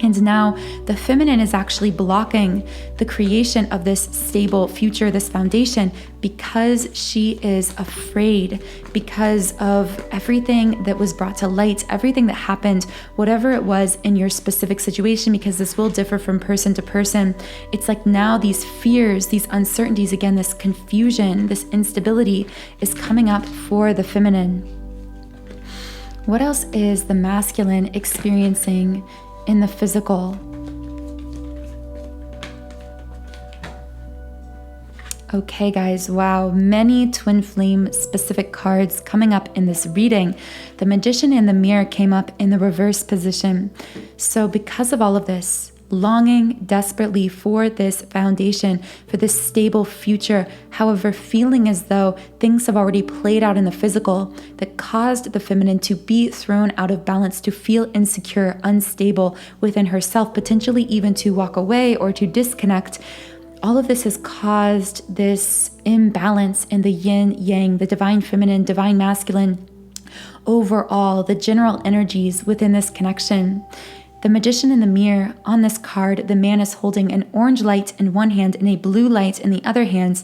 And now the feminine is actually blocking the creation of this stable future, this foundation, because she is afraid, because of everything that was brought to light, everything that happened, whatever it was in your specific situation, because this will differ from person to person. It's like now these fears, these uncertainties, again, this confusion, this instability is coming up for the feminine. What else is the masculine experiencing in the physical? Okay, guys, wow, many twin flame specific cards coming up in this reading. The Magician and the Mirror came up in the reverse position. So because of all of this, longing desperately for this foundation, for this stable future, however, feeling as though things have already played out in the physical that caused the feminine to be thrown out of balance, to feel insecure, unstable within herself, potentially even to walk away or to disconnect. All of this has caused this imbalance in the yin-yang, the divine feminine, divine masculine, overall, the general energies within this connection. The Magician in the Mirror, on this card, the man is holding an orange light in one hand and a blue light in the other hand.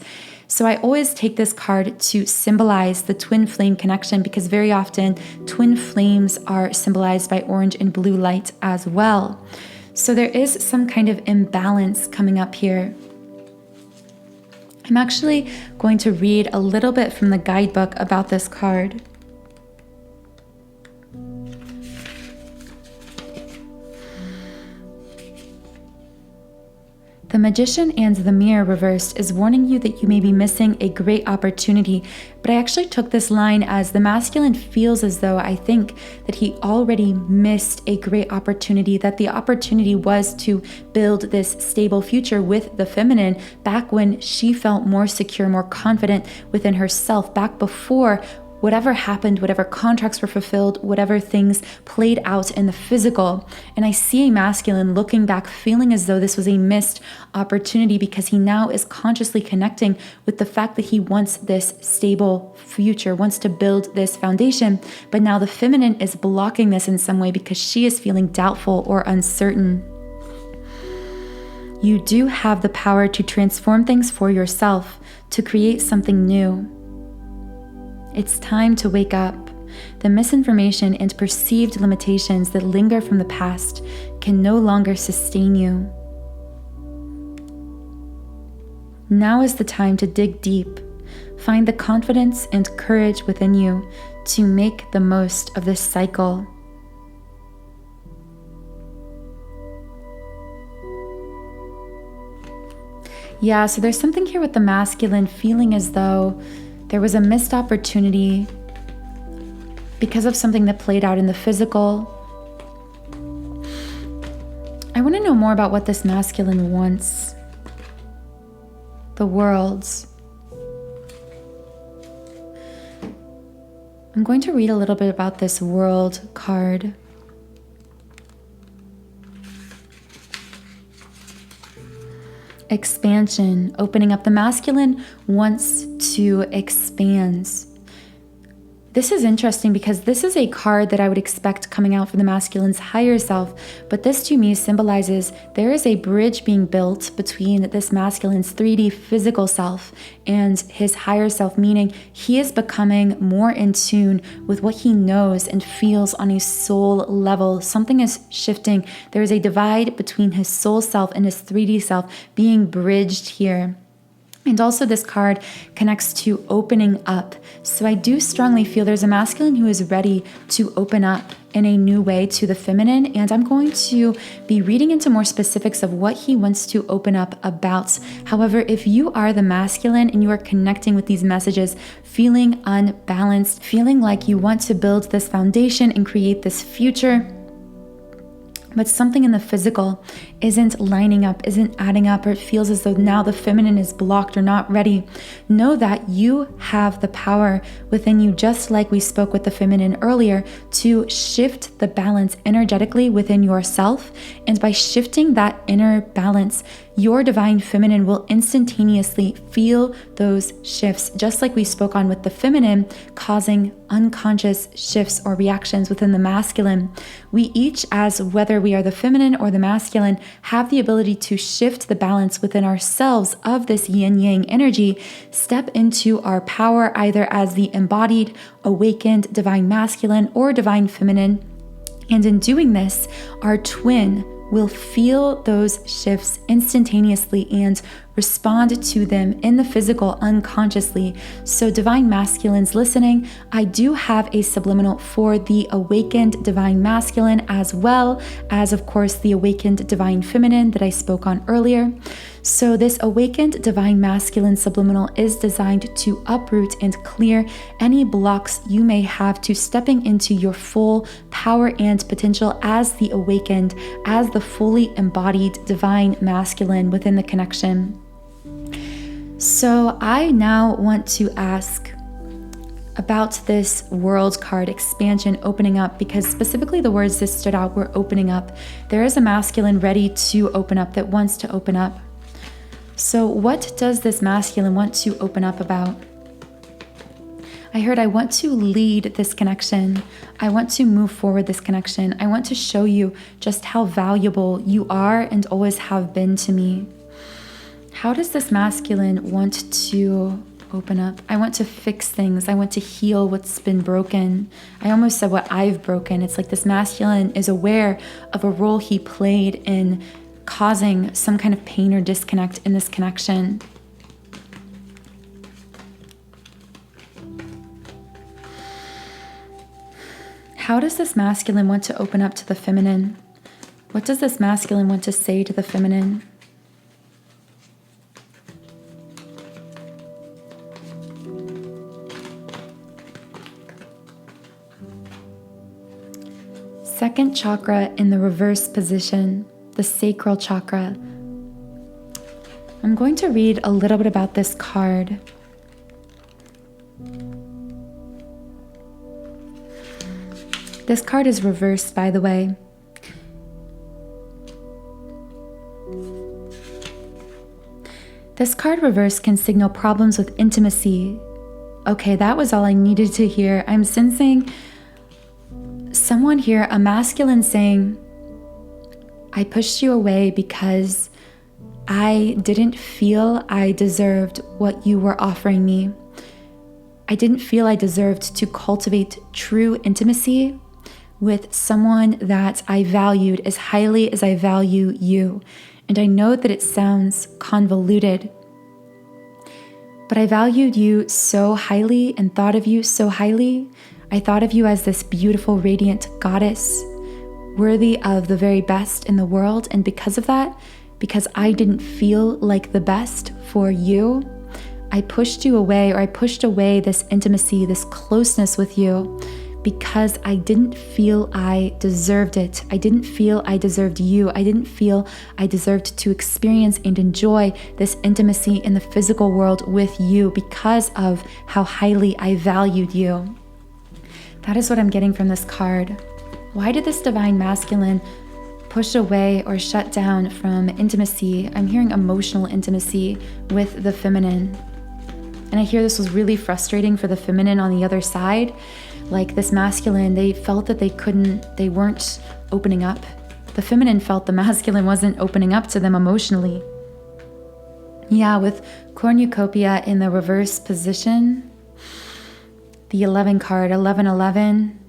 So I always take this card to symbolize the twin flame connection, because very often twin flames are symbolized by orange and blue light as well. So there is some kind of imbalance coming up here. I'm actually going to read a little bit from the guidebook about this card. The Magician and the Mirror reversed is warning you that you may be missing a great opportunity, but I actually took this line as the masculine feels as though I think that he already missed a great opportunity, that the opportunity was to build this stable future with the feminine back when she felt more secure, more confident within herself, back before whatever happened, whatever contracts were fulfilled, whatever things played out in the physical. And I see a masculine looking back, feeling as though this was a missed opportunity because he now is consciously connecting with the fact that he wants this stable future, wants to build this foundation. But now the feminine is blocking this in some way because she is feeling doubtful or uncertain. You do have the power to transform things for yourself, to create something new. It's time to wake up. The misinformation and perceived limitations that linger from the past can no longer sustain you. Now is the time to dig deep. Find the confidence and courage within you to make the most of this cycle. Yeah, so there's something here with the masculine feeling as though there was a missed opportunity because of something that played out in the physical. I want to know more about what this masculine wants. The world. I'm going to read a little bit about this world card. Expansion, opening up. The masculine wants to expand. This is interesting because this is a card that I would expect coming out from the masculine's higher self, but this to me symbolizes there is a bridge being built between this masculine's 3D physical self and his higher self, meaning he is becoming more in tune with what he knows and feels on a soul level. Something is shifting. There is a divide between his soul self and his 3D self being bridged here. And also this card connects to opening up. So I do strongly feel there's a masculine who is ready to open up in a new way to the feminine. And I'm going to be reading into more specifics of what he wants to open up about. However, if you are the masculine and you are connecting with these messages, feeling unbalanced, feeling like you want to build this foundation and create this future, but something in the physical isn't lining up, isn't adding up, or it feels as though now the feminine is blocked or not ready, know that you have the power within you, just like we spoke with the feminine earlier, to shift the balance energetically within yourself. And by shifting that inner balance, your divine feminine will instantaneously feel those shifts, just like we spoke on with the feminine, causing unconscious shifts or reactions within the masculine. We each, as whether we are the feminine or the masculine, have the ability to shift the balance within ourselves of this yin-yang energy, step into our power either as the embodied, awakened divine masculine or divine feminine. And in doing this, our twin will feel those shifts instantaneously and respond to them in the physical unconsciously. So divine masculines listening, I do have a subliminal for the awakened divine masculine, as well as, of course, the awakened divine feminine that I spoke on earlier. So this awakened divine masculine subliminal is designed to uproot and clear any blocks you may have to stepping into your full power and potential as the awakened, as the fully embodied divine masculine within the connection. So I now want to ask about this world card, expansion, opening up, because specifically the words that stood out were opening up. There is a masculine ready to open up, that wants to open up. So what does this masculine want to open up about? I heard, I want to lead this connection. I want to move forward this connection. I want to show you just how valuable you are and always have been to me. How does this masculine want to open up? I want to fix things. I want to heal what's been broken. I almost said what I've broken. It's like this masculine is aware of a role he played in causing some kind of pain or disconnect in this connection. How does this masculine want to open up to the feminine? What does this masculine want to say to the feminine? Second chakra in the reverse position, the sacral chakra. I'm going to read a little bit about this card. This card is reversed, by the way. This card reversed can signal problems with intimacy. Okay, that was all I needed to hear. I'm sensing someone here, a masculine, saying, I pushed you away because I didn't feel I deserved what you were offering me. I didn't feel I deserved to cultivate true intimacy with someone that I valued as highly as I value you. And I know that it sounds convoluted, but I valued you so highly and thought of you so highly. I thought of you as this beautiful, radiant goddess, worthy of the very best in the world. And because of that, because I didn't feel like the best for you, I pushed you away, or I pushed away this intimacy, this closeness with you, because I didn't feel I deserved it. I didn't feel I deserved you. I didn't feel I deserved to experience and enjoy this intimacy in the physical world with you because of how highly I valued you. That is what I'm getting from this card. Why did this divine masculine push away or shut down from intimacy? I'm hearing emotional intimacy with the feminine. And I hear this was really frustrating for the feminine on the other side. Like this masculine, they felt that they weren't opening up. The feminine felt the masculine wasn't opening up to them emotionally. Yeah, with cornucopia in the reverse position, the 11 card, 1111.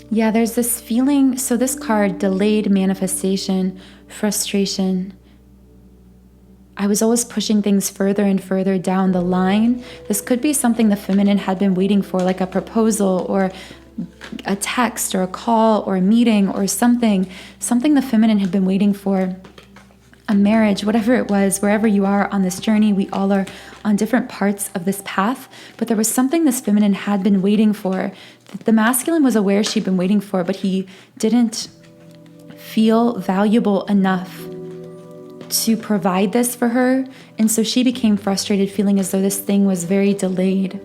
Yeah, there's this feeling. So this card, delayed manifestation, frustration. I was always pushing things further and further down the line. This could be something the feminine had been waiting for, like a proposal or a text or a call or a meeting or something the feminine had been waiting for, a marriage, whatever it was. Wherever you are on this journey, we all are on different parts of this path, but there was something this feminine had been waiting for, that the masculine was aware she'd been waiting for, but he didn't feel valuable enough to provide this for her. And so she became frustrated, feeling as though this thing was very delayed.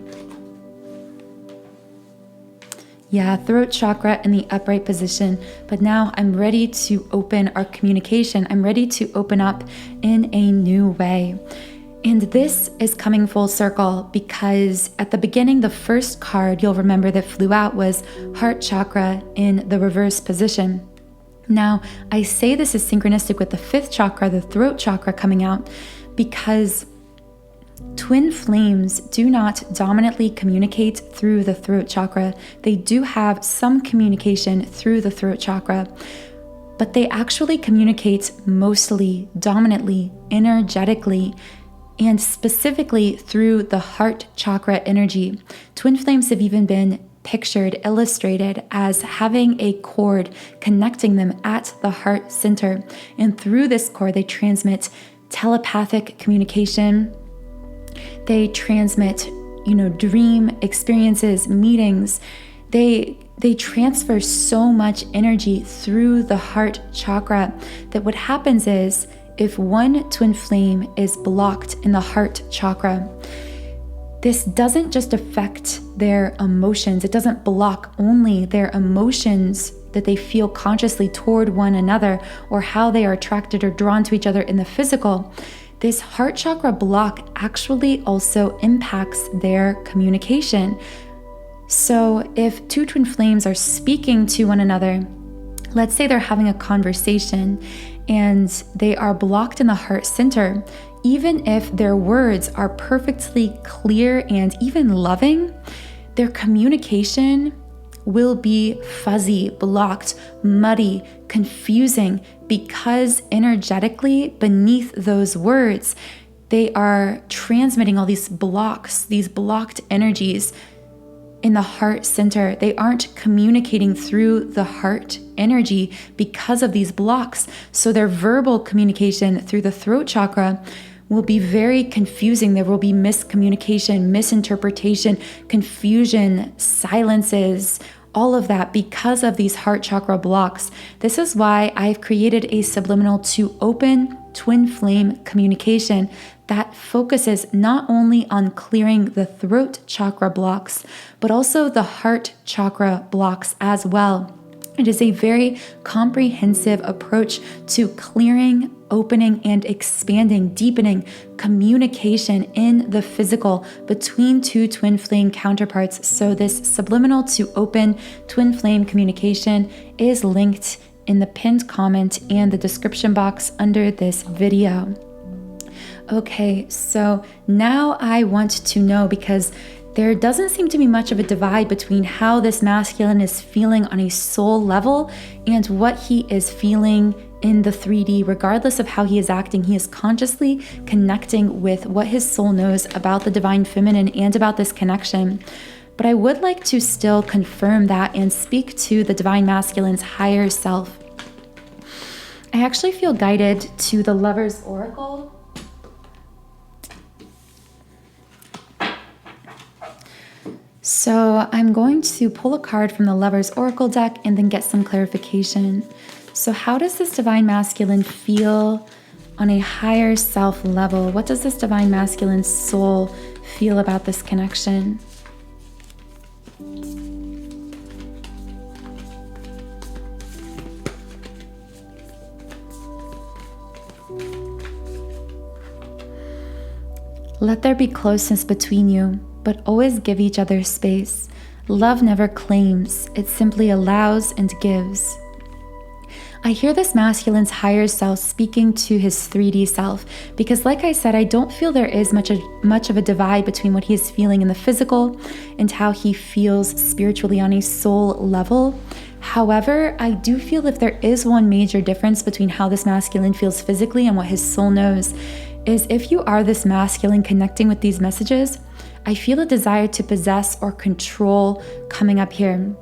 Yeah, throat chakra in the upright position. But now I'm ready to open our communication. I'm ready to open up in a new way. And this is coming full circle because at the beginning, the first card you'll remember that flew out was heart chakra in the reverse position. Now, I say this is synchronistic with the fifth chakra, the throat chakra, coming out because twin flames do not dominantly communicate through the throat chakra. They do have some communication through the throat chakra, but they actually communicate mostly, dominantly, energetically, and specifically through the heart chakra energy. Twin flames have even been pictured, illustrated as having a cord connecting them at the heart center. And through this cord, they transmit telepathic communication. They transmit, dream experiences, meetings. They transfer so much energy through the heart chakra that what happens is if one twin flame is blocked in the heart chakra, this doesn't just affect their emotions. It doesn't block only their emotions that they feel consciously toward one another or how they are attracted or drawn to each other in the physical. This heart chakra block actually also impacts their communication. So if two twin flames are speaking to one another, let's say they're having a conversation and they are blocked in the heart center, even if their words are perfectly clear and even loving, their communication will be fuzzy, blocked, muddy, confusing, because energetically beneath those words, they are transmitting all these blocks, these blocked energies in the heart center. They aren't communicating through the heart energy because of these blocks. So their verbal communication through the throat chakra will be very confusing. There will be miscommunication, misinterpretation, confusion, silences, all of that because of these heart chakra blocks. This is why I've created a subliminal to open twin flame communication that focuses not only on clearing the throat chakra blocks, but also the heart chakra blocks as well. It is a very comprehensive approach to clearing, opening, and expanding, deepening communication in the physical between two twin flame counterparts. So this subliminal to open twin flame communication is linked in the pinned comment and the description box under this video. Okay, so now I want to know, because there doesn't seem to be much of a divide between how this masculine is feeling on a soul level and what he is feeling in the 3D. Regardless of how he is acting, he is consciously connecting with what his soul knows about the divine feminine and about this connection. But I would like to still confirm that and speak to the divine masculine's higher self. I actually feel guided to the Lover's Oracle. So I'm going to pull a card from the Lover's Oracle deck and then get some clarification. So how does this divine masculine feel on a higher self level? What does this divine masculine soul feel about this connection? Let there be closeness between you, but always give each other space. Love never claims, it simply allows and gives. I hear this masculine's higher self speaking to his 3D self, because like I said, I don't feel there is much of a divide between what he is feeling in the physical and how he feels spiritually on a soul level. However, I do feel if there is one major difference between how this masculine feels physically and what his soul knows, is if you are this masculine connecting with these messages, I feel a desire to possess or control coming up here,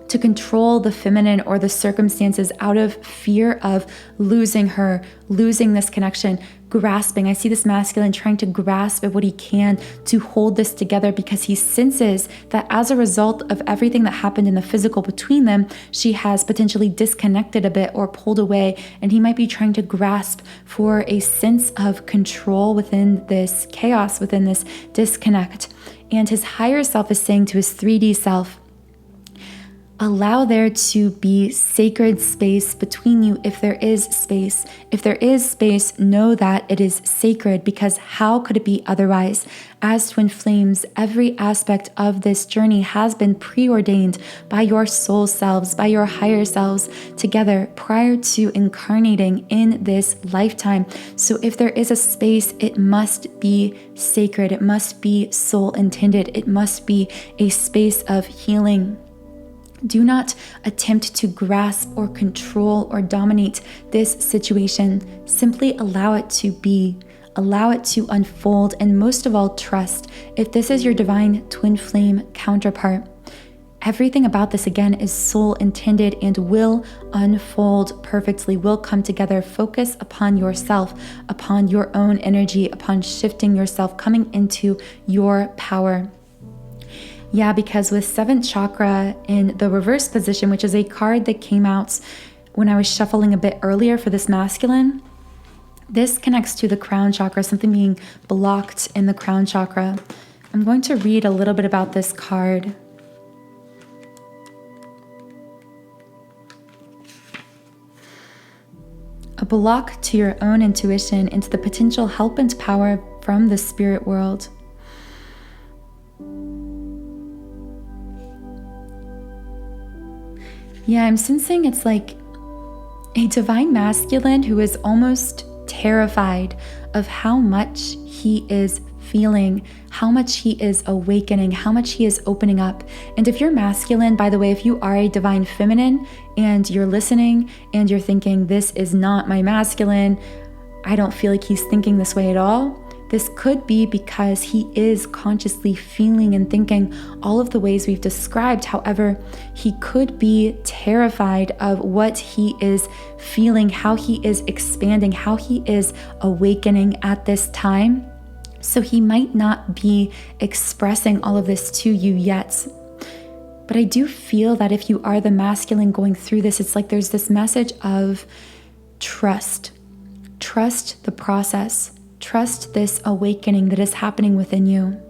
to control the feminine or the circumstances out of fear of losing her, losing this connection, grasping. I see this masculine trying to grasp at what he can to hold this together, because he senses that as a result of everything that happened in the physical between them, she has potentially disconnected a bit or pulled away, and he might be trying to grasp for a sense of control within this chaos, within this disconnect. And his higher self is saying to his 3D self, allow there to be sacred space between you if there is space. If there is space, know that it is sacred, because how could it be otherwise? As twin flames, every aspect of this journey has been preordained by your soul selves, by your higher selves together prior to incarnating in this lifetime. So if there is a space, it must be sacred. It must be soul intended. It must be a space of healing. Do not attempt to grasp or control or dominate this situation. Simply allow it to be. Allow it to unfold, and most of all, trust. If this is your divine twin flame counterpart, everything about this again is soul intended and will unfold perfectly, will come together. Focus upon yourself, upon your own energy, upon shifting yourself, coming into your power. Yeah, because with 7th chakra in the reverse position, which is a card that came out when I was shuffling a bit earlier for this masculine, this connects to the crown chakra, something being blocked in the crown chakra. I'm going to read a little bit about this card. A block to your own intuition and to the potential help and power from the spirit world. Yeah, I'm sensing it's like a divine masculine who is almost terrified of how much he is feeling, how much he is awakening, how much he is opening up. And if you're masculine, by the way, if you are a divine feminine and you're listening and you're thinking, this is not my masculine, I don't feel like he's thinking this way at all, this could be because he is consciously feeling and thinking all of the ways we've described. However, he could be terrified of what he is feeling, how he is expanding, how he is awakening at this time. So he might not be expressing all of this to you yet. But I do feel that if you are the masculine going through this, it's like there's this message of trust. Trust the process. Trust this awakening that is happening within you.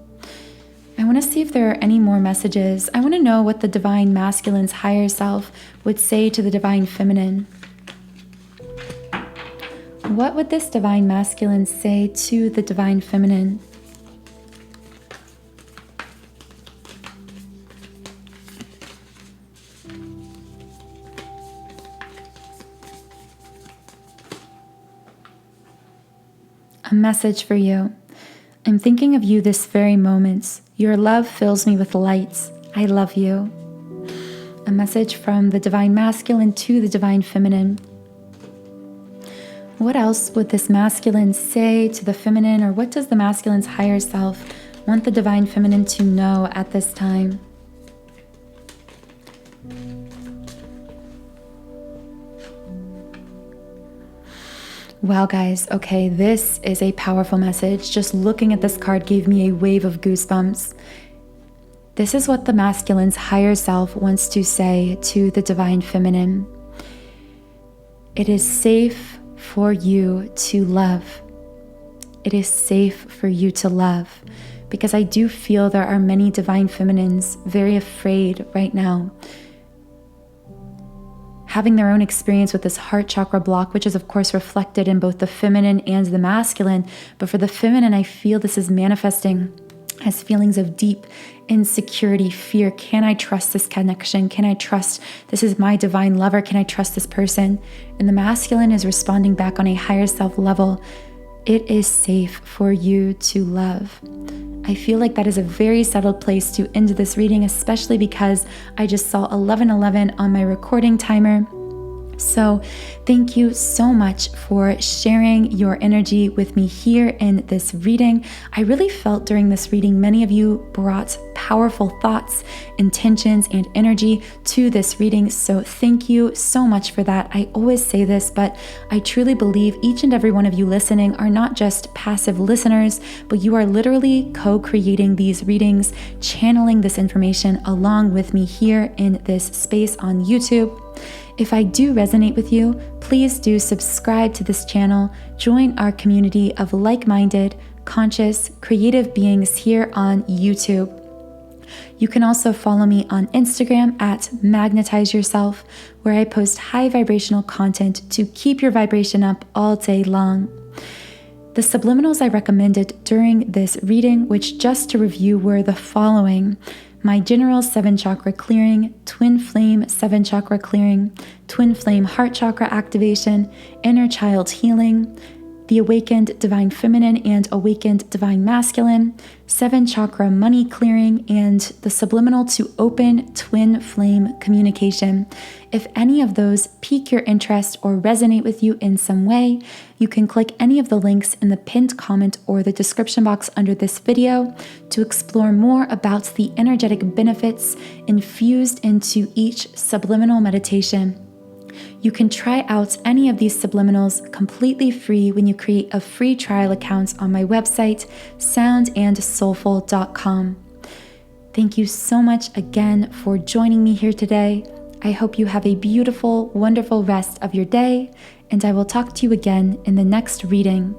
I want to see if there are any more messages. I want to know what the Divine Masculine's higher self would say to the Divine Feminine. What would this Divine Masculine say to the Divine Feminine? A message for you. I'm thinking of you this very moment. Your love fills me with light. I love you. A message from the Divine Masculine to the Divine Feminine. What else would this masculine say to the feminine, or what does the masculine's higher self want the Divine Feminine to know at this time? Wow, guys, okay, this is a powerful message. Just looking at this card gave me a wave of goosebumps. This is what the masculine's higher self wants to say to the Divine Feminine. It is safe for you to love. It is safe for you to love. Because I do feel there are many Divine Feminines very afraid right now, having their own experience with this heart chakra block, which is of course reflected in both the feminine and the masculine. But for the feminine, I feel this is manifesting as feelings of deep insecurity, fear. Can I trust this connection? Can I trust this is my divine lover? Can I trust this person? And the masculine is responding back on a higher self level. It is safe for you to love. I feel like that is a very settled place to end this reading, especially because I just saw 11:11 on my recording timer. So thank you so much for sharing your energy with me here in this reading. I really felt during this reading, many of you brought powerful thoughts, intentions, and energy to this reading. So thank you so much for that. I always say this, but I truly believe each and every one of you listening are not just passive listeners, but you are literally co-creating these readings, channeling this information along with me here in this space on YouTube. If I do resonate with you, please do subscribe to this channel, join our community of like-minded, conscious, creative beings here on YouTube. You can also follow me on Instagram at Magnetize Yourself, where I post high vibrational content to keep your vibration up all day long. The subliminals I recommended during this reading, which just to review were the following: my general 7 chakra clearing, twin flame 7 chakra clearing, twin flame heart chakra activation, inner child healing, the awakened divine feminine and awakened divine masculine, 7 chakra money clearing, and the subliminal to open twin flame communication. If any of those pique your interest or resonate with you in some way, you can click any of the links in the pinned comment or the description box under this video to explore more about the energetic benefits infused into each subliminal meditation. You can try out any of these subliminals completely free when you create a free trial account on my website, soundandsoulful.com. Thank you so much again for joining me here today. I hope you have a beautiful, wonderful rest of your day, and I will talk to you again in the next reading.